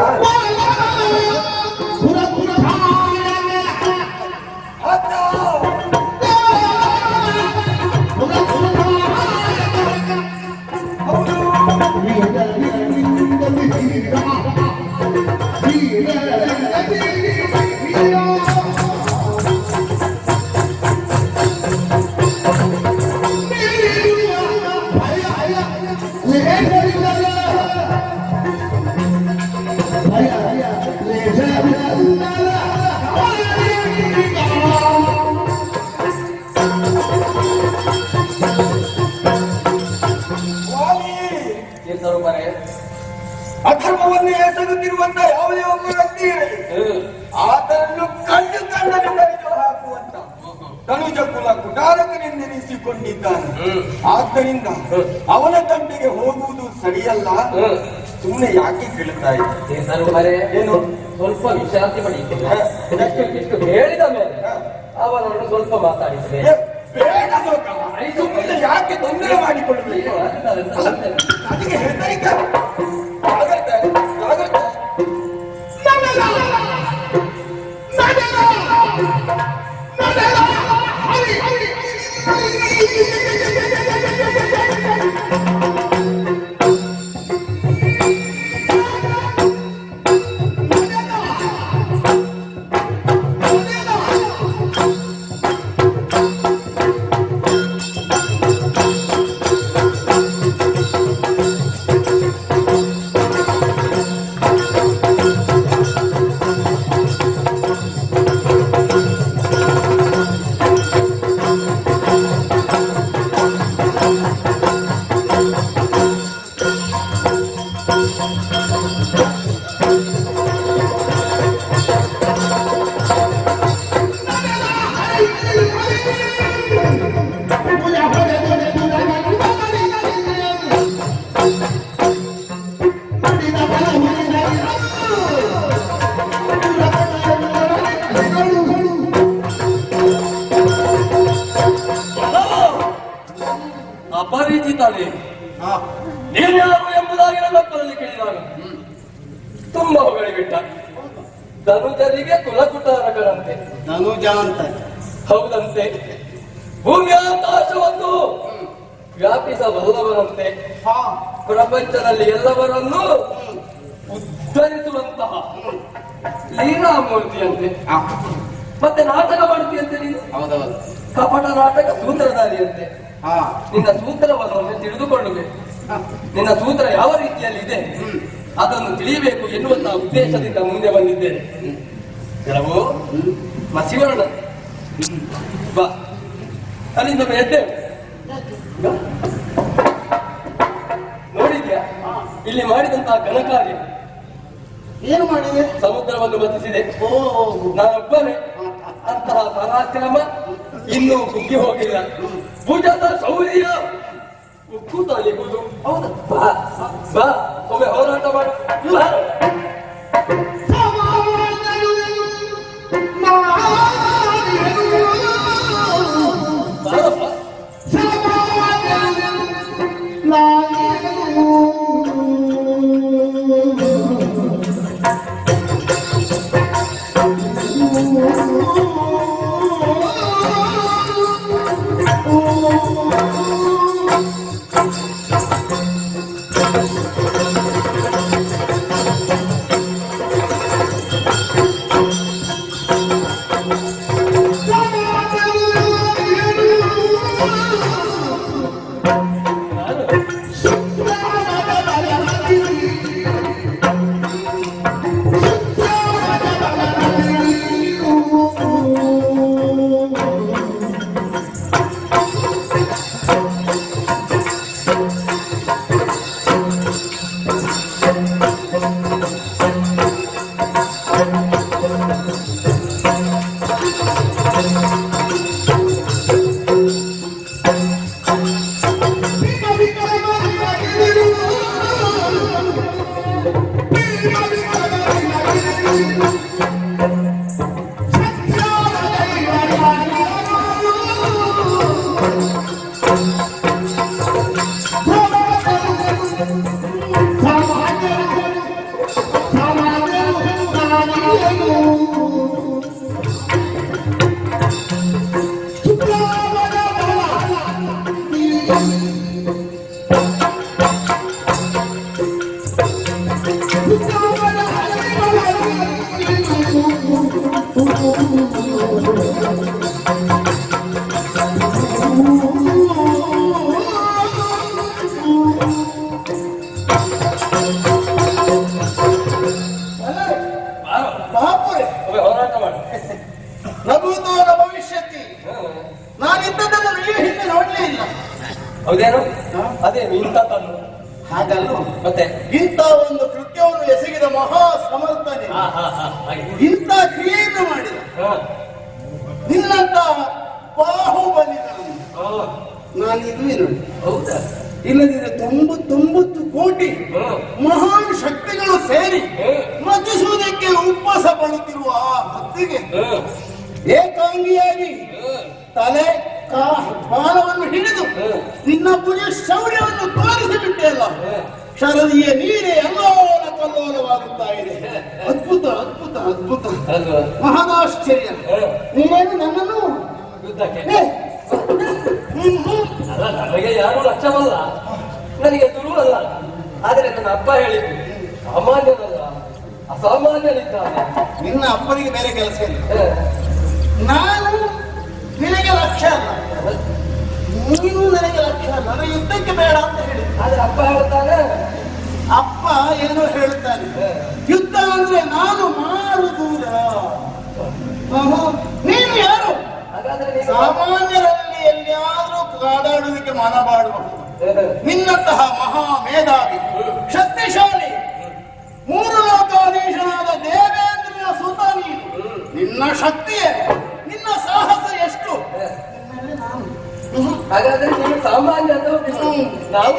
Speaker 2: ಅಧರ್ಮವನ್ನು ಎಸಗುತ್ತಿರುವಂತ ಯಾವುದೇ ಒಬ್ಬ ವ್ಯಕ್ತಿ ಇರಲಿ, ಆತನನ್ನು ಕಂಡು ಕಂಡನಿಂದ ಹಾಕುವಂತ ಧನುಜ ಕುಲ ಕುಟಾರಕನೆಂದೆನಿಸಿಕೊಂಡಿದ್ದಾನೆ. ಆದ್ದರಿಂದ ಅವನ ತಂಟೆಗೆ ಹೋಗುವುದು ಸರಿಯಲ್ಲ. ಸುಮ್ಮನೆ ಯಾಕೆ ಕೇಳ್ತಾ ಇದ್ದೆ?
Speaker 1: ಏನು ಸ್ವಲ್ಪ ವಿಶ್ರಾಂತಿ ಪಡೆಯುತ್ತೇನೆ. ಎಷ್ಟು ಹೇಳಿದ ಮೇಲೆ ಅವನನ್ನು ಸ್ವಲ್ಪ ಮಾತಾಡಿದ್ದೇನೆ.
Speaker 2: ಬೇಡ ಸುಮ್ಮನೆ ಯಾಕೆ ತೊಂದರೆ ಮಾಡಿಕೊಳ್ಳಬೇಕು? ಅದಕ್ಕೆ ಹೆದರಿಕೆ ಆಗತ್ತೆ.
Speaker 1: ಅಪರಿಚಿತನೇ ನೀನು ಯಾರು ಎಂಬುದಾಗಿ ನನ್ನ ಅಪ್ಪನಲ್ಲಿ ಕೇಳಿದಾಗ ತುಂಬಾ ಹೊಗಳಿಬಿಟ್ಟ. ಧನುಜರಿಗೆ ಕುಲಕುಟಾರಕರಂತೆ.
Speaker 3: ಧನುಜ ಅಂತ
Speaker 1: ಹೌದಂತೆ. ಭೂಮಿ ಆಕಾಶವನ್ನು ವ್ಯಾಪಿಸಬಲ್ಲವರಂತೆ. ಪ್ರಪಂಚದಲ್ಲಿ ಎಲ್ಲವರನ್ನೂ ಉದ್ಧರಿಸುವಂತಹ ಲೀಲಾಮೂರ್ತಿಯಂತೆ. ಮತ್ತೆ ನಾಟಕ ಮಾಡ್ತೀಯಂತೆ ನೀನು.
Speaker 3: ಹೌದೌದು.
Speaker 1: ಕಪಟ ನಾಟಕ ಸೂತ್ರಧಾರಿಯಂತೆ. ನಿನ್ನ ಸೂತ್ರವನ್ನು ತಿಳಿದುಕೊಳ್ಳಬೇಕು. ನಿನ್ನ ಸೂತ್ರ ಯಾವ ರೀತಿಯಲ್ಲಿ ಇದೆ ಅದನ್ನು ತಿಳಿಯಬೇಕು ಎನ್ನುವಂತಹ ಉದ್ದೇಶದಿಂದ ಮುಂದೆ ಬಂದಿದ್ದೇನೆ. ಕೆಲವು ಮಸಿವರ್ಣ ಬಾ ಅಲ್ಲಿಂದ ಎದ್ದೇವೆ. ನೋಡಿದ್ಯಾ ಇಲ್ಲಿ ಮಾಡಿದಂತಹ ಘನಕಾರ್ಯ?
Speaker 3: ಏನು ಮಾಡಿದೆ?
Speaker 1: ಸಮುದ್ರವನ್ನು ಮತಿಸಿದೆ. ನಾನೊಬ್ಬನೇ. ಅಂತಹ ಪರಾಕ್ರಮ ಇನ್ನೂ ಕುಗ್ಗಿ ಹೋಗಿಲ್ಲ. ಭುಜದ ಶೌರ್ಯ ಉಕ್ಕು ತಲಿಗುವುದು. ಹೌದು, ಬಾ ಬಾ ಒಮ್ಮೆ ಹೋರಾಟ ಮಾಡು. ಹೋರಾಟ ಮಾಡಿ
Speaker 3: ನಭೂತೋನ ಭವಿಷ್ಯತಿ ನಾನಿದ್ದದನ್ನು ನೀವು ಹಿಂದೆ ನೋಡ್ಲೇ ಇಲ್ಲ.
Speaker 1: ಹೌದೇನು? ಅದೇನು ಇಂಥ ತಂದು
Speaker 3: ಹಾಗಲ್ಲ,
Speaker 1: ಮತ್ತೆ
Speaker 3: ಇಂಥ ಒಂದು ಕೃತ್ಯವನ್ನು ಎಸಗಿದ ಮಹಾ ಸಮರ್ಥನೆ, ಇಂಥ ಕ್ರಿಯೆಯನ್ನು ಮಾಡಿದ ನಿನ್ನಂತ ಬಾಹುಬಲಿಗಳನ್ನು ನಾನಿದುವೆ ನೋಡಿ.
Speaker 1: ಹೌದಾ?
Speaker 3: ಇಲ್ಲದಿದ್ರೆ 99 ಕೋಟಿ ಮಹಾನ್ ಶಕ್ತಿಗಳು ಸೇರಿ ರಚಿಸುವುದಕ್ಕೆ ಉಪವಾಸ ಪಡುತ್ತಿರುವ ಆ ಭಕ್ತಿಗೆ ಏಕಾಂಗಿಯಾಗಿ ತಲೆ ಬಾಲವನ್ನು ಹಿಡಿದು ನಿನ್ನ ಭುಜ ಶೌರ್ಯವನ್ನು ತೋರಿಸಿ ಬಿಟ್ಟೆಲ್ಲ. ಶರದಿಯ ನೀರೇ ಅಲ್ಲೋಲ ಕಲ್ಲೋಲವಾಗುತ್ತಾ ಇದೆ. ಅದ್ಭುತ ಅದ್ಭುತ ಅದ್ಭುತ, ಮಹಾದಾಶ್ಚರ್ಯ. ನೀನೇನು ನನ್ನನ್ನು
Speaker 1: ಯುದ್ಧಕ್ಕೆ ಅಲ್ಲ, ನನಗೆ ಯಾರು ಲಕ್ಷ್ಯವಲ್ಲ, ನನಗೆ ದುರುವಲ್ಲ. ಆದರೆ ನನ್ನ ಅಪ್ಪ ಹೇಳಿದ್ದು ಸಾಮಾನ್ಯನಲ್ಲ, ಅಸಾಮಾನ್ಯನಿದ್ದಾನೆ.
Speaker 3: ನಿನ್ನ ಅಪ್ಪನಿಗೆ ಬೇರೆ ಕೆಲಸ ಇಲ್ಲ. ನಾನು ನಿನಗೆ ಲಕ್ಷ್ಯ ಅಲ್ಲ, ನೀನು ನನಗೆ ಲಕ್ಷ್ಯ ಅಲ್ಲ. ನಾನು ಯುದ್ಧಕ್ಕೆ ಬೇಡ ಅಂತ ಹೇಳಿ,
Speaker 1: ಆದ್ರೆ ಅಪ್ಪ ಹೇಳ್ತಾನೆ,
Speaker 3: ಅಪ್ಪ ಏನೋ ಹೇಳ್ತಾನೆ, ಯುದ್ಧ ಅಂದ್ರೆ ನಾನು ಮಾರುದೂರ. ನೀನು ಯಾರು?
Speaker 1: ಹಾಗಾದ್ರೆ
Speaker 3: ಸಾಮಾನ್ಯರಲ್ಲಿ ಎಲ್ಲಿಯಾದ್ರೂ ಕಾದಾಡುವುದಕ್ಕೆ ಮನಬಾಡಬಹುದು. ನಿನ್ನಂತಹ ಮಹಾ ಮೇಧಾವಿ, ಶಕ್ತಿಶಾಲಿ, 3 ಲೋಕಾಧೀಶನಾದ ದೇವೇಂದ್ರನ ಸುತ ನೀನು. ನಿನ್ನ ಶಕ್ತಿಯೇ, ನಿನ್ನ ಸಾಹಸ ಎಷ್ಟು? ನಿನ್ನಲ್ಲಿ ನಾನು.
Speaker 1: ಹಾಗಾದ್ರೆ ನೀವು ಸಾಮಾನ್ಯ ನಾವು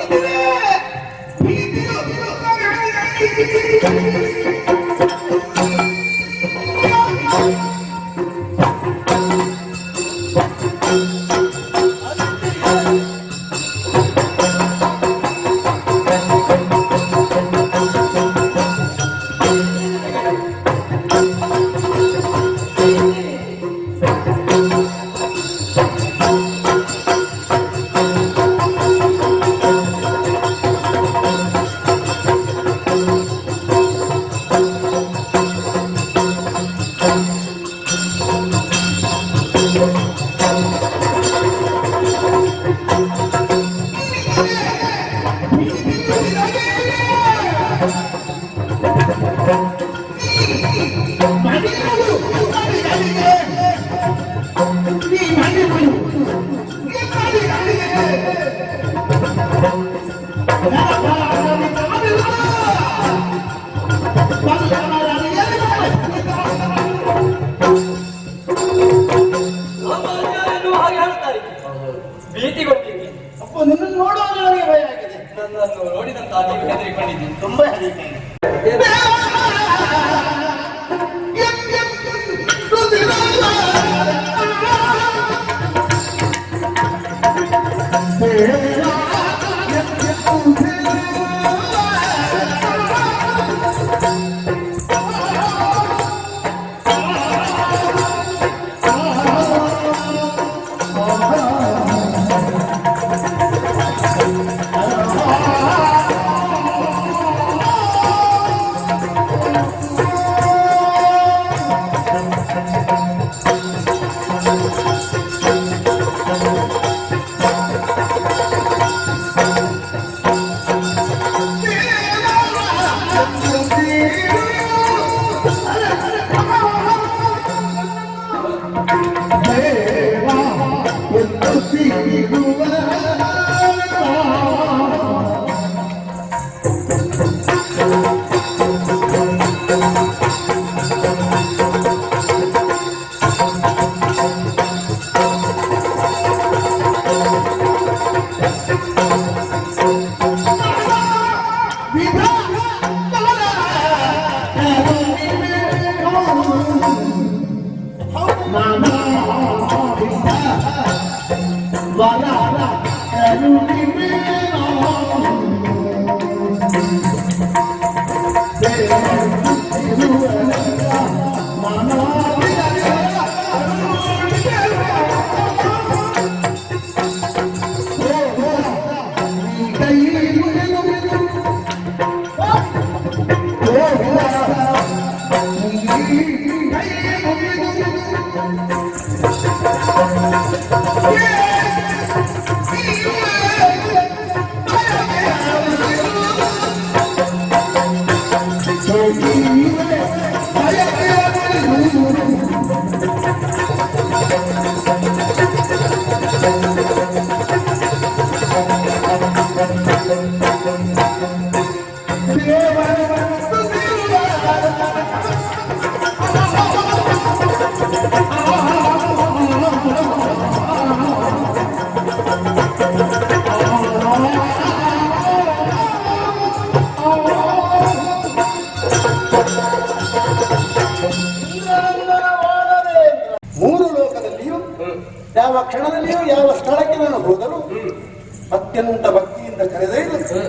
Speaker 1: ಭೀತಿಗೊಂಡಿದ್ದೆ.
Speaker 3: ಅಪ್ಪ ನಿನ್ನನ್ನು ನೋಡುವಾಗ ನನಗೆ ಭಯ ಆಗಿದೆ.
Speaker 1: ನನ್ನನ್ನು ನೋಡಿದಂತ ನೀವು ಹೆದರಿಕೊಂಡಿದ್ದೀನಿ.
Speaker 3: ತುಂಬಾ ಹೆದರಿಕೆ. ಮೂರು ಲೋಕದಲ್ಲಿಯೂ ಯಾವ ಕ್ಷಣದಲ್ಲಿಯೂ ಯಾವ ಸ್ಥಳಕ್ಕೆ ನಾನು ಹೋದರೂ ಅತ್ಯಂತ ಭಕ್ತಿಯಿಂದ ಕರೆದೊಯ್ದು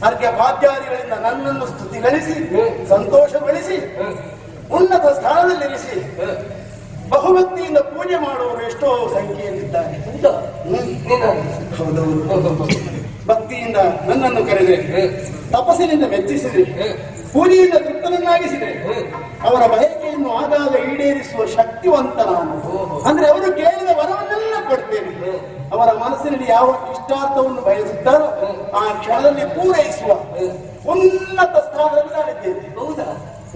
Speaker 3: ಅರ್ಘ್ಯ ಪಾದ್ಯಾದಿಗಳಿಂದ ನನ್ನನ್ನು ಸ್ತುತಿಗಳಿಸಿ ಸಂತೋಷಗೊಳಿಸಿ ಉನ್ನತ ಸ್ಥಾನದಲ್ಲಿರಿಸಿ ಬಹುಭಕ್ತಿಯಿಂದ ಪೂಜೆ ಮಾಡುವವರು ಎಷ್ಟೋ ಸಂಖ್ಯೆಯಲ್ಲಿದ್ದಾರೆ. ಹೌದೌದು, ಭಕ್ತಿಯಿಂದ ನನ್ನನ್ನು ಕರೆದರೆ, ತಪಸ್ಸಿನಿಂದ ಮೆಚ್ಚಿಸಿದರೆ, ಪೂಜೆಯಿಂದ ತೃಪ್ತನನ್ನಾಗಿಸಿದರೆ ಅವರ ಬಯಕೆಯನ್ನು ಆಗಾಗ ಈಡೇರಿಸುವ ಶಕ್ತಿವಂತ ನಾನು. ಅಂದ್ರೆ ಅವರು ಕೇಳಿದ ವರವನ್ನೆಲ್ಲ ಕೊಡ್ತೇನೆ. ಅವರ ಮನಸ್ಸಿನಲ್ಲಿ ಯಾವ ಇಷ್ಟಾರ್ಥವನ್ನು ಬಯಸುತ್ತಾರೋ ಆ ಕ್ಷಣದಲ್ಲಿ ಪೂರೈಸುವ ಉನ್ನತ ಸ್ಥಾನದಲ್ಲಿ ನಾನಿದ್ದೇನೆ. ಹೌದಾ?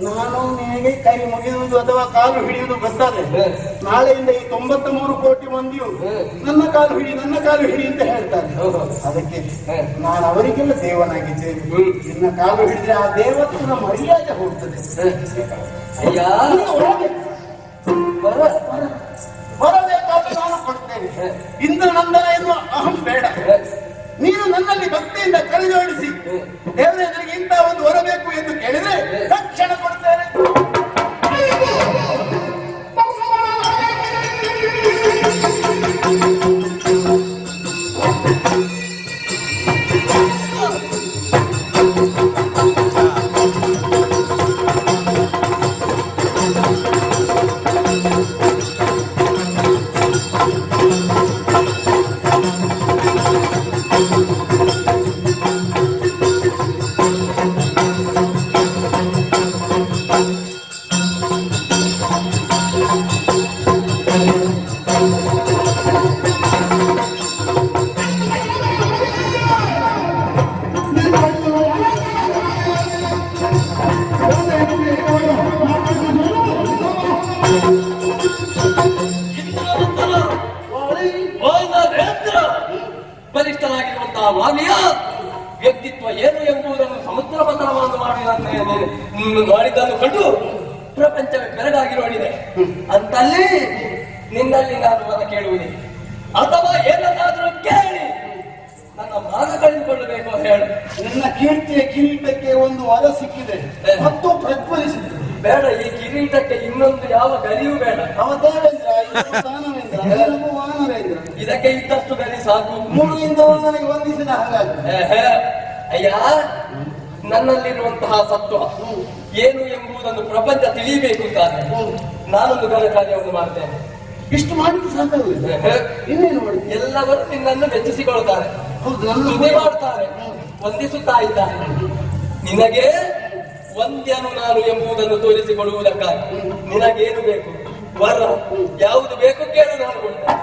Speaker 3: ನಾನು ನಿನಗೆ ಕೈ ಮುಗಿಯುವುದು ಅಥವಾ ಕಾಲು ಹಿಡಿಯುವುದು ಗೊತ್ತಾದ್ರೆ ನಾಳೆಯಿಂದ ಈ 93 ಕೋಟಿ ಮಂದಿಯು ನನ್ನ ಕಾಲು ಹಿಡಿ ಅಂತ ಹೇಳ್ತಾರೆ. ಅದಕ್ಕೆ ನಾನು ಅವರಿಗೆಲ್ಲ ದೇವನಾಗಿದ್ದೇನೆ. ನಿನ್ನ ಕಾಲು ಹಿಡಿದ್ರೆ ಆ ದೇವತ್ವನ ಮರ್ಯಾದೆ ಹೋಗ್ತದೆ. ಬರಬೇಕಾದ ನಾನು ಕೊಡ್ತೇನೆ. ಇಂದ್ರನಂದನ ಎನ್ನುವ ಅಹಂ ಬೇಡ. ನೀನು ನನ್ನಲ್ಲಿ ಭಕ್ತಿಯಿಂದ ಕರೆಜೋಡಿಸಿ ದೇವರೇ ನನಗೆ ಇಂಥ ಒಂದು ಹೊರಬೇಕು ಎಂದು ಕೇಳಿದ್ರೆ ತಕ್ಷಣ ಕೊಡ್ತೇನೆ.
Speaker 1: ಬಲಿಷ್ಠನಾಗಿರುವಂತಹ ವಾಲಿಯ ವ್ಯಕ್ತಿತ್ವ ಏನು ಎಂಬುದನ್ನು ಸಮುದ್ರ ಪತನವನ್ನು ಮಾಡಿದ್ದನ್ನು ಕಂಡು ಪ್ರಪಂಚವೇ ಬೆರಗಾಗಿ ನೋಡಿದೆ. ಅಂತಲ್ಲಿ ನಿನ್ನಲ್ಲಿ ನಾನು ವರ ಕೇಳುವುದೇ ಅಥವಾ ಏನನ್ನಾದರೂ ಕೇಳಿ ನನ್ನ ಮಾನ ಕಳೆದುಕೊಳ್ಳಬೇಕು ಹೇಳು.
Speaker 3: ನನ್ನ ಕೀರ್ತಿಯ ಕಿರೀಟಕ್ಕೆ ಒಂದು ವರ ಸಿಕ್ಕಿದೆ ಮತ್ತು ಪ್ರಜ್ವಲಿಸಿದೆ.
Speaker 1: ಬೇಡ, ಈ ಕಿರೀಟಕ್ಕೆ ಇನ್ನೊಂದು ಯಾವ ಗರಿಯೂ ಬೇಡ.
Speaker 3: ಅವತಾರೇಂದ್ರ, ವಾನರೇಂದ್ರ,
Speaker 1: ಇದಕ್ಕೆ ಇದ್ದಷ್ಟು ಗರಿ ಸಾಕು.
Speaker 3: ಮುಳುಗಿಂದ ನನಗೆ ವಂದಿಸಿದ ಹಾಗಾಗಿ.
Speaker 1: ಅಯ್ಯ, ನನ್ನಲ್ಲಿರುವಂತಹ ಸತ್ವ ಏನು ಎಂಬುದನ್ನು ಪ್ರಪಂಚ ತಿಳಿಯಬೇಕು ಅಂತಾದ್ರೆ ನಾನೊಂದು ಘನ ಕಾರ್ಯವನ್ನು ಮಾಡ್ತೇನೆ.
Speaker 3: ಇಷ್ಟು ಮಾಡಿದ್ದು ಸಾಕಾಗುವುದು, ಇನ್ನೇನು ಮಾಡಿ?
Speaker 1: ಎಲ್ಲವರು ನಿನ್ನನ್ನು ಮೆಚ್ಚಿಸಿಕೊಳ್ಳುತ್ತಾರೆ, ಸ್ತುತಿ ಮಾಡ್ತಾರೆ, ವಂದಿಸುತ್ತಾ ಇದ್ದಾರೆ. ನಿನಗೆ ವಂದ್ಯನು ನಾನು ಎಂಬುದನ್ನು ತೋರಿಸಿಕೊಳ್ಳುವುದಕ್ಕಾಗಿ ನಿನಗೇನು ಬೇಕು, ವರ ಯಾವುದು ಬೇಕು ಕೇಳು, ನಾನು ಕೊಡ್ತೇನೆ.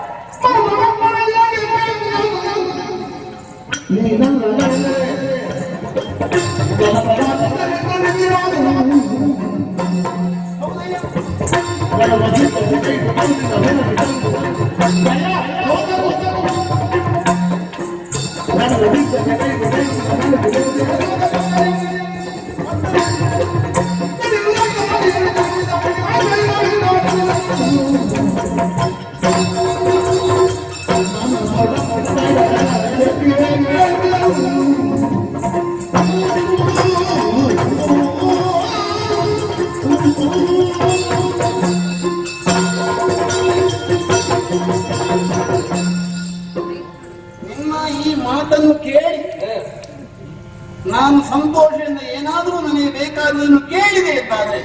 Speaker 3: ನಾನು ಸಂತೋಷದಿಂದ ಏನಾದರೂ ನನಗೆ ಬೇಕಾದನ್ನು ಕೇಳಿದೆ ಎಂದಾದ್ರೆ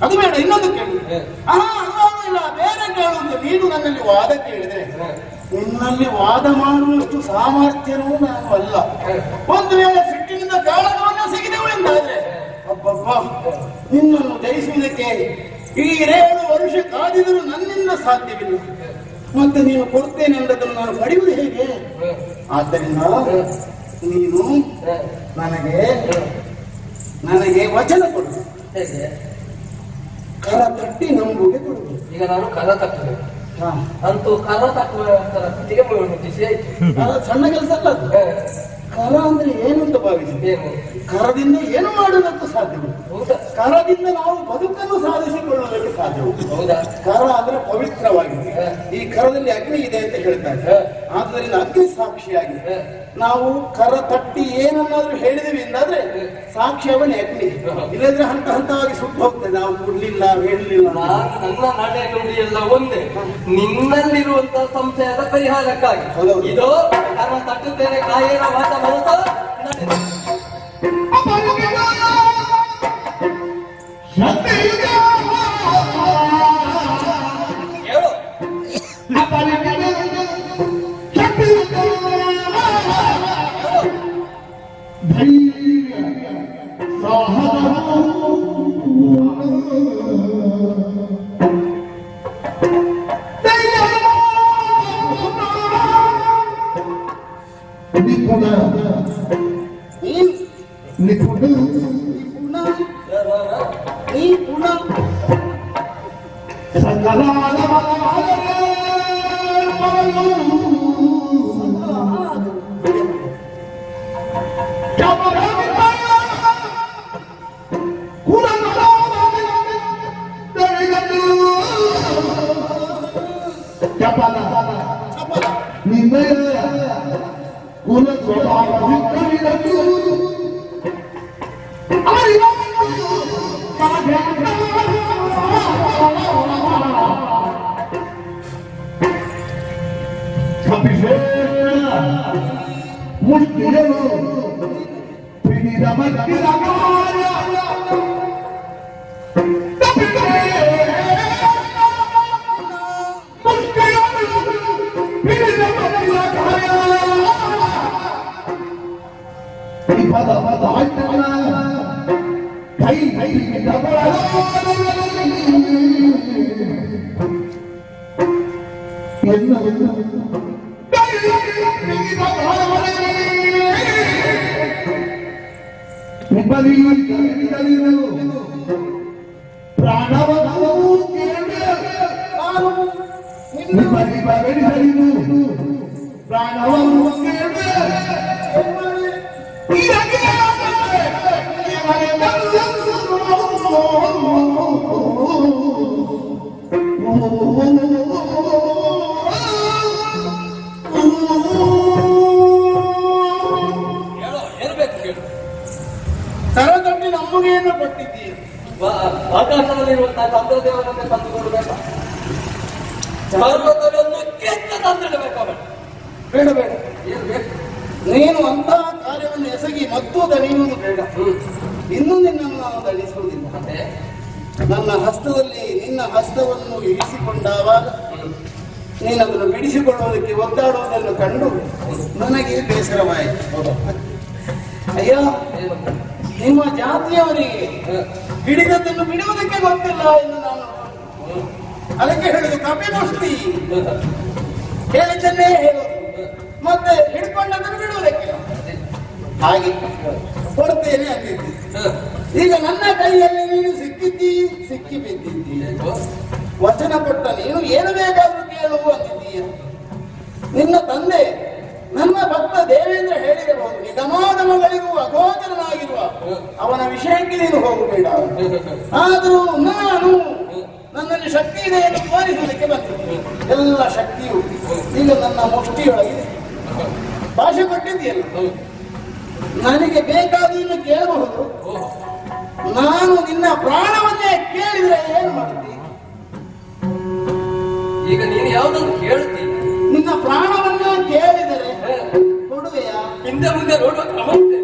Speaker 3: ಅದು ಬೇಡ, ಇನ್ನೊಂದು ಕೇಳು. ಇಲ್ಲ ಬೇರೆ ಕೇಳು ಅಂತ ನೀನು ನನ್ನಲ್ಲಿ ವಾದ ಕೇಳಿದ್ರೆ ನಿನ್ನಲ್ಲಿ ವಾದ ಮಾಡುವಷ್ಟು ಸಾಮರ್ಥ್ಯವೂ ನಾನು ಅಲ್ಲ. ಒಂದು ವೇಳೆ ಸಿಟ್ಟಿನಿಂದ ಕಾಳಗವನ್ನು ಸಿಗಿದೆವು ಎಂದಾದ್ರೆ ಅಬ್ಬಬ್ಬ, ನಿನ್ನನ್ನು ಜಯಿಸುವುದಕ್ಕೆ ಈ 7 ವರ್ಷ ಕಾದಿದರೂ ನನ್ನಿಂದ ಸಾಧ್ಯವಿಲ್ಲ. ಮತ್ತೆ ನೀನು ಕೊಡ್ತೇನೆ ಎಂದದನ್ನು ನಾನು ಪಡೆಯುವುದು ಹೇಗೆ? ಆದ್ದರಿಂದ ನೀನು ನನಗೆ ವಚನ ಕೊಡು.
Speaker 1: ಹೇಗೆ?
Speaker 3: ಕರ ತಟ್ಟಿ ನಂಬುಗೆ ಕೊಡುವುದು.
Speaker 1: ಈಗ ನಾನು ಕರ ತಟ್ಟಬೇಕು ಅಂತೂ ಕರ ತಟ್ಟುವ ಮುಟ್ಟಿಸಿ ಆಯ್ತು.
Speaker 3: ಸಣ್ಣ ಕೆಲಸ ಅಲ್ಲ ಅದು. ಕರ ಅಂದ್ರೆ ಏನು ಅಂತ ಭಾವಿಸಿ, ಕರದಿಂದ ಏನು ಮಾಡುವುದಕ್ಕೂ ಸಾಧ್ಯವಿಲ್ಲ. ಕರದಿಂದ ನಾವು ಬದುಕನ್ನು ಸಾಧಿಸಿಕೊಳ್ಳುವುದಕ್ಕೆ ಸಾಧ್ಯವಿಲ್ಲ. ಕರ ಅಂದ್ರೆ ಪವಿತ್ರವಾಗಿದೆ. ಈ ಕರದಲ್ಲಿ ಅಗ್ನಿ ಇದೆ ಅಂತ ಹೇಳ್ತಾರೆ. ಆದ್ದರಿಂದ ಅಗ್ನಿ ಸಾಕ್ಷಿಯಾಗಿ ನಾವು ಕರ ತಟ್ಟಿ ಏನನ್ನಾದ್ರೂ ಹೇಳಿದೀವಿ ಎಂದಾದ್ರೆ ಸಾಕ್ಷಿ ಅವನೇ ಅಗ್ನಿ. ಇಲ್ಲದ್ರೆ ಹಂತ ಹಂತವಾಗಿ ಸುಟ್ಟು ಹೋಗ್ತದೆ. ನಾವು ಕೊಡ್ಲಿಲ್ಲ, ಹೇಳಲಿಲ್ಲ.
Speaker 1: ನನ್ನ ನಡೆ ನುಡಿ ಎಲ್ಲ ಒಂದೇ, ನಿನ್ನಲ್ಲಿರುವಂತಹ ಸಂಶಯದ ಪರಿಹಾರಕ್ಕಾಗಿ ಇದು ಕರ ತಟ್ಟುತ್ತೇನೆ ಕಾಯಿನ ಮಾತ ಮನಸ
Speaker 3: ಕರತಟ್ಟಿ ನಂಬುಗೆಯನ್ನು ಕೊಟ್ಟಿದ್ದೀಯ.
Speaker 1: ಆಕಾಶದಲ್ಲಿರುವಂತಹ ಚಂದ್ರದೇವನನ್ನೇ ತಂದುಕೊಡ್ಬೇಕ, ಪರ್ವತವನ್ನು ಕೆತ್ತ ತಂದಿಡಬೇಕ.
Speaker 3: ಬೇಡ ಬೇಡ,
Speaker 1: ಏನು ಬೇಕು?
Speaker 3: ನೀನು ಅಂತಹ ಕಾರ್ಯವನ್ನು ಎಸಗಿ ಮತ್ತು ದಣಿಯುವುದು ಬೇಡ. ಇನ್ನೂ ನಿನ್ನನ್ನು ನಾವು ದಣಿಸುವುದಿಲ್ಲ. ನನ್ನ ಹಸ್ತದಲ್ಲಿ ನಿನ್ನ ಹಸ್ತವನ್ನು ಇರಿಸಿಕೊಂಡಾಗ ನೀನದನ್ನು ಬಿಡಿಸಿಕೊಳ್ಳುವುದಕ್ಕೆ ಒದ್ದಾಡುವುದನ್ನು ಕಂಡು ನನಗೆ ಬೇಸರವಾಯಿತು. ಅಯ್ಯೋ, ನಿಮ್ಮ ಜಾತಿಯವರಿಗೆ ಹಿಡಿದದ್ದನ್ನು ಬಿಡುವುದಕ್ಕೆ ಗೊತ್ತಿಲ್ಲ ಎಂದು ನಾನು ಅದಕ್ಕೆ ಹೇಳುದು ಕಪಿಮುಷ್ಟಿ. ಹೇಳಿದ್ದನ್ನೇ ಹೇಳುವುದು, ಮತ್ತೆ ಹಿಡ್ಕೊಂಡದನ್ನು ಬಿಡುವುದಕ್ಕೆ ಹಾಗೆ ಕೊಡ್ತೇನೆ ಅಂದಿದ್ದೆ. ಈಗ ನನ್ನ ಕೈಯಲ್ಲಿ ನೀನು ಸಿಕ್ಕಿ ಬಿದ್ದಿದ್ದೀಯ. ವಚನ ಕೊಟ್ಟ ನೀನು ಏನು ಬೇಕಾದ್ರೂ ಕೇಳು ಅಂದಿದ್ದೀಯ. ನಿನ್ನ ತಂದೆ ನನ್ನ ಭಕ್ತ ದೇವೇಂದ್ರ ಹೇಳಿರಬಹುದು, ನಿಗಮಾಗಮಗಳಿಗೂ ಅಗೋಚರನಾಗಿರುವ ಅವನ ವಿಷಯಕ್ಕೆ ನೀನು ಹೋಗಬೇಡ. ಆದರೂ ನಾನು ನನ್ನಲ್ಲಿ ಶಕ್ತಿ ಇದೆ ಎಂದು ತೋರಿಸುವುದಕ್ಕೆ ಬಂದಿದ್ದೀನಿ. ಎಲ್ಲ ಶಕ್ತಿಯು ಈಗ ನನ್ನ ಮುಷ್ಟಿಯೊಳಗಿದೆ. ಭಾಷೆ ಕೊಟ್ಟಿದ್ದೀಯಲ್ಲ, ನನಗೆ ಬೇಕಾದನ್ನು ಕೇಳಬಹುದು. ನಾನು ನಿನ್ನ ಪ್ರಾಣವನ್ನೇ ಕೇಳಿದ್ರೆ ಏನು ಮಾಡ್ತೀನಿ?
Speaker 1: ಈಗ ನೀನು ಯಾವುದನ್ನು ಕೇಳುತ್ತೀನಿ?
Speaker 3: ನಿನ್ನ ಪ್ರಾಣವನ್ನ ಕೇಳಿದರೆ ಕೊಡುವೆಯಾ?
Speaker 1: ಹಿಂದೆ ಮುಂದೆ ನೋಡುವ ಕ್ರಮ ಇದೆ.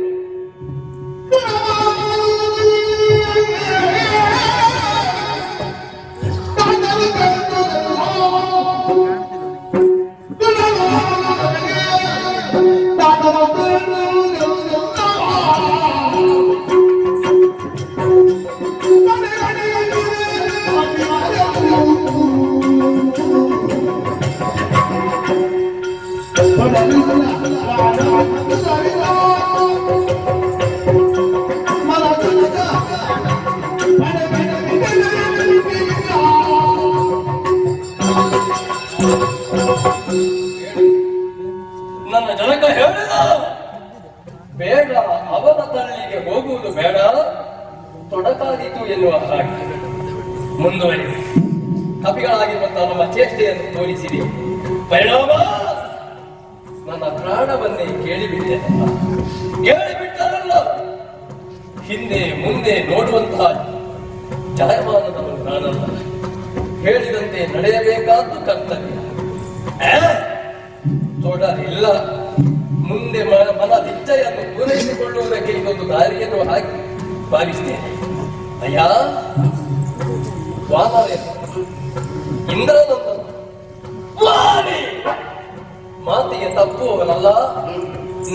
Speaker 1: ಮುಂದುವರಿಸಿ ಕಪಿಗಳಾಗಿರುವಂತಹ ನಮ್ಮ ಚೇಷ್ಟೆಯನ್ನು ತೋರಿಸಿದೆ. ಪರಿಣಾಮ ನನ್ನ ಪ್ರಾಣವನ್ನೇ ಕೇಳಿಬಿಟ್ಟರಲ್ಲ. ಹಿಂದೆ ಮುಂದೆ ನೋಡುವಂತಹ ಜಾಯಮಾನದವನು ನಾನಲ್ಲ. ಹೇಳಿದಂತೆ ನಡೆಯಬೇಕಾದ್ದು ಕರ್ತವ್ಯ. ತೊಡರಿಲ್ಲ. ಮುಂದೆ ಮನದಿಚ್ಛೆಯನ್ನು ಪೂರೈಸಿಕೊಳ್ಳುವುದಕ್ಕೆ ಇದೊಂದು ದಾರಿಯನ್ನು ಹಾಕಿ ಭಾವಿಸ್ತೇನೆ. ಅಯ್ಯ ವಾನರೇ, ಇಂದ್ರನಂತ ಮಾತಿಗೆ ತಪ್ಪುವವನಲ್ಲ.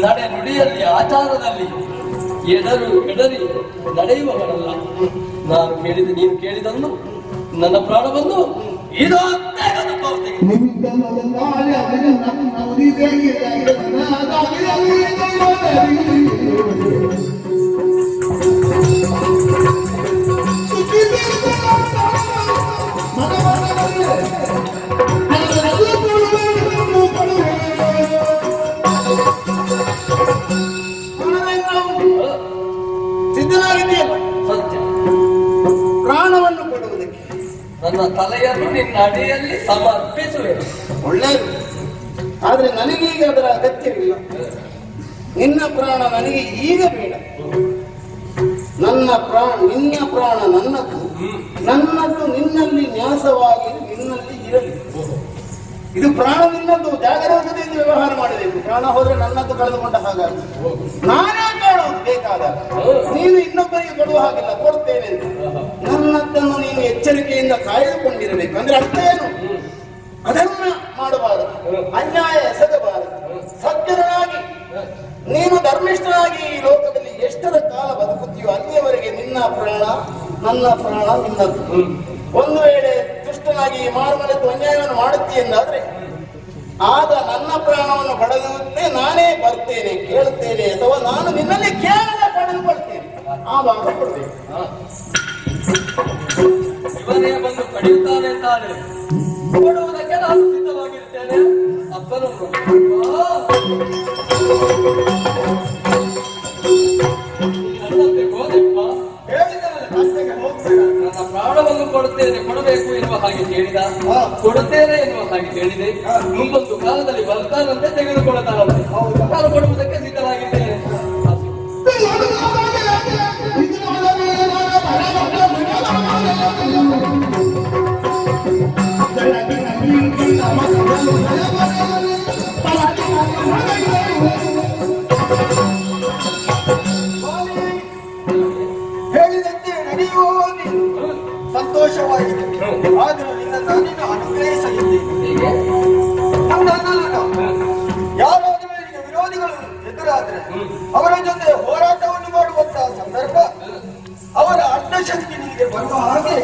Speaker 1: ನಡೆ ನುಡಿಯಲ್ಲಿ ಆಚಾರದಲ್ಲಿ ಎಡರಿ ನಡೆಯುವವನಲ್ಲ. ನೀನು ಕೇಳಿದನ್ನು ನನ್ನ ಪ್ರಾಣವನ್ನು ಇದು
Speaker 3: ಸಿದ್ಧನಾಗಿದೆಯಲ್ಲ
Speaker 1: ಸತ್ಯ.
Speaker 3: ಪ್ರಾಣವನ್ನು ಕೊಡುವುದಕ್ಕೆ.
Speaker 1: ನನ್ನ ತಲೆಯನ್ನು ನಿನ್ನ ಅಡಿಯಲ್ಲಿ ಸಮರ್ಪಿಸುವೆ.
Speaker 3: ಒಳ್ಳೆಯದು. ಆದ್ರೆ ನನಗೀಗ ಅದರ ಅಗತ್ಯವಿಲ್ಲ. ನಿನ್ನ ಪ್ರಾಣ ನನಗೆ ಈಗ ಬೇಡ. ನಿನ್ನ ಪ್ರಾಣ ನನ್ನದು, ನನ್ನದು ನಿನ್ನಲ್ಲಿ ನ್ಯಾಸವಾಗಿ ನಿನ್ನಲ್ಲಿ ಇರಲಿ. ಇದು ಪ್ರಾಣ ನಿನ್ನದು, ಜಾಗರೂಕತೆಯಿಂದ ವ್ಯವಹಾರ ಮಾಡಬೇಕು. ಪ್ರಾಣ ಹೋದ್ರೆ ನನ್ನದು ಕಳೆದುಕೊಂಡ ಹಾಗಾಗಿ ನಾನೇ ಕಾಣೋದು ಬೇಕಾದಾಗ. ನೀನು ಇನ್ನೊಬ್ಬರಿಗೆ ಕೊಡುವ ಹಾಗಿಲ್ಲ, ಕೊಡ್ತೇನೆ ಅಂತ. ನನ್ನದನ್ನು ನೀನು ಎಚ್ಚರಿಕೆಯಿಂದ ಕಾಯ್ದುಕೊಂಡಿರಬೇಕು. ಅಂದ್ರೆ ಅರ್ಥ ಏನು? ಅದನ್ನ ಮಾಡಬಾರದು, ಅನ್ಯಾಯ ಎಸಗಬಾರದು. ಸಜ್ಜನನಾಗಿ ನೀನು ಧರ್ಮಿಷ್ಠನಾಗಿ ಈ ಲೋಕದಲ್ಲಿ ಎಷ್ಟರ ಕಾಲ ಬದುಕುತ್ತೀಯೋ ಅಲ್ಲಿಯವರೆಗೆ ನಿನ್ನ ಪ್ರಾಣ ನನ್ನ ಪ್ರಾಣ ನಿನ್ನದು. ಒಂದು ವೇಳೆ ದುಷ್ಟನಾಗಿ ಮಾರುಮನೆತು ಅನ್ಯಾಯವನ್ನು ಮಾಡುತ್ತೀ ಎಂದಾದ್ರೆ ಆಗ ನನ್ನ ಪ್ರಾಣವನ್ನು ಪಡೆದುತ್ತೆ ನಾನೇ ಬರ್ತೇನೆ, ಕೇಳುತ್ತೇನೆ, ಅಥವಾ ನಾನು ನಿನ್ನಲ್ಲಿ ಕೇಳದೆ ಪಡೆದುಕೊಳ್ತೇನೆ. ಆವಾಗ ಕೊಡ್ಬೇಕು.
Speaker 1: ಇವನೇ ಬಂದು ಪಡೆಯುತ್ತಾನೆ ಅಂತಾನೆ ಕೊಡುವುದಕ್ಕೆ ನಾನು ಸಿದ್ಧವಾಗಿರ್ತೇನೆ. ಅಪ್ಪನನ್ನು ನನ್ನಂತೆ ಹೋದೆಪ್ಪ. ನನ್ನ ಪ್ರಾಣವನ್ನು ಕೊಡಬೇಕು ಎನ್ನುವ ಹಾಗೆ ಕೇಳಿದ, ಕೊಡುತ್ತೇನೆ ಎನ್ನುವ ಹಾಗೆ ಕೇಳಿದೆ. ಮುಂದೊಂದು ಕಾಲದಲ್ಲಿ ಬರ್ತಾನಂತೆ, ತೆಗೆದುಕೊಳ್ಳತಾನಂತೆ. ನಾನು ಕೊಡುವುದಕ್ಕೆ ಸಿದ್ಧವಾಗಿದ್ದೇನೆ.
Speaker 2: ಹೇಳಿದಂತೆ ನಡೆಯುವ ಸಂತೋಷವಾಗಿದೆ. ಆದರೂ ನಿನ್ನ ನಾನೇನು ಅನುಗ್ರಹಿಸಲಿದ್ದೇನೆ. ಯಾರಾದರೂ ಈಗ ವಿರೋಧಿಗಳು ಎದುರಾದ್ರೆ ಅವರ ಜೊತೆ ಹೋರಾಟವನ್ನು ಮಾಡುವಂತಹ ಸಂದರ್ಭ ಅವರ ಅಡ್ಡಶಕ್ತಿ ನಿಮಗೆ ಬರುವ ಹಾಗೆ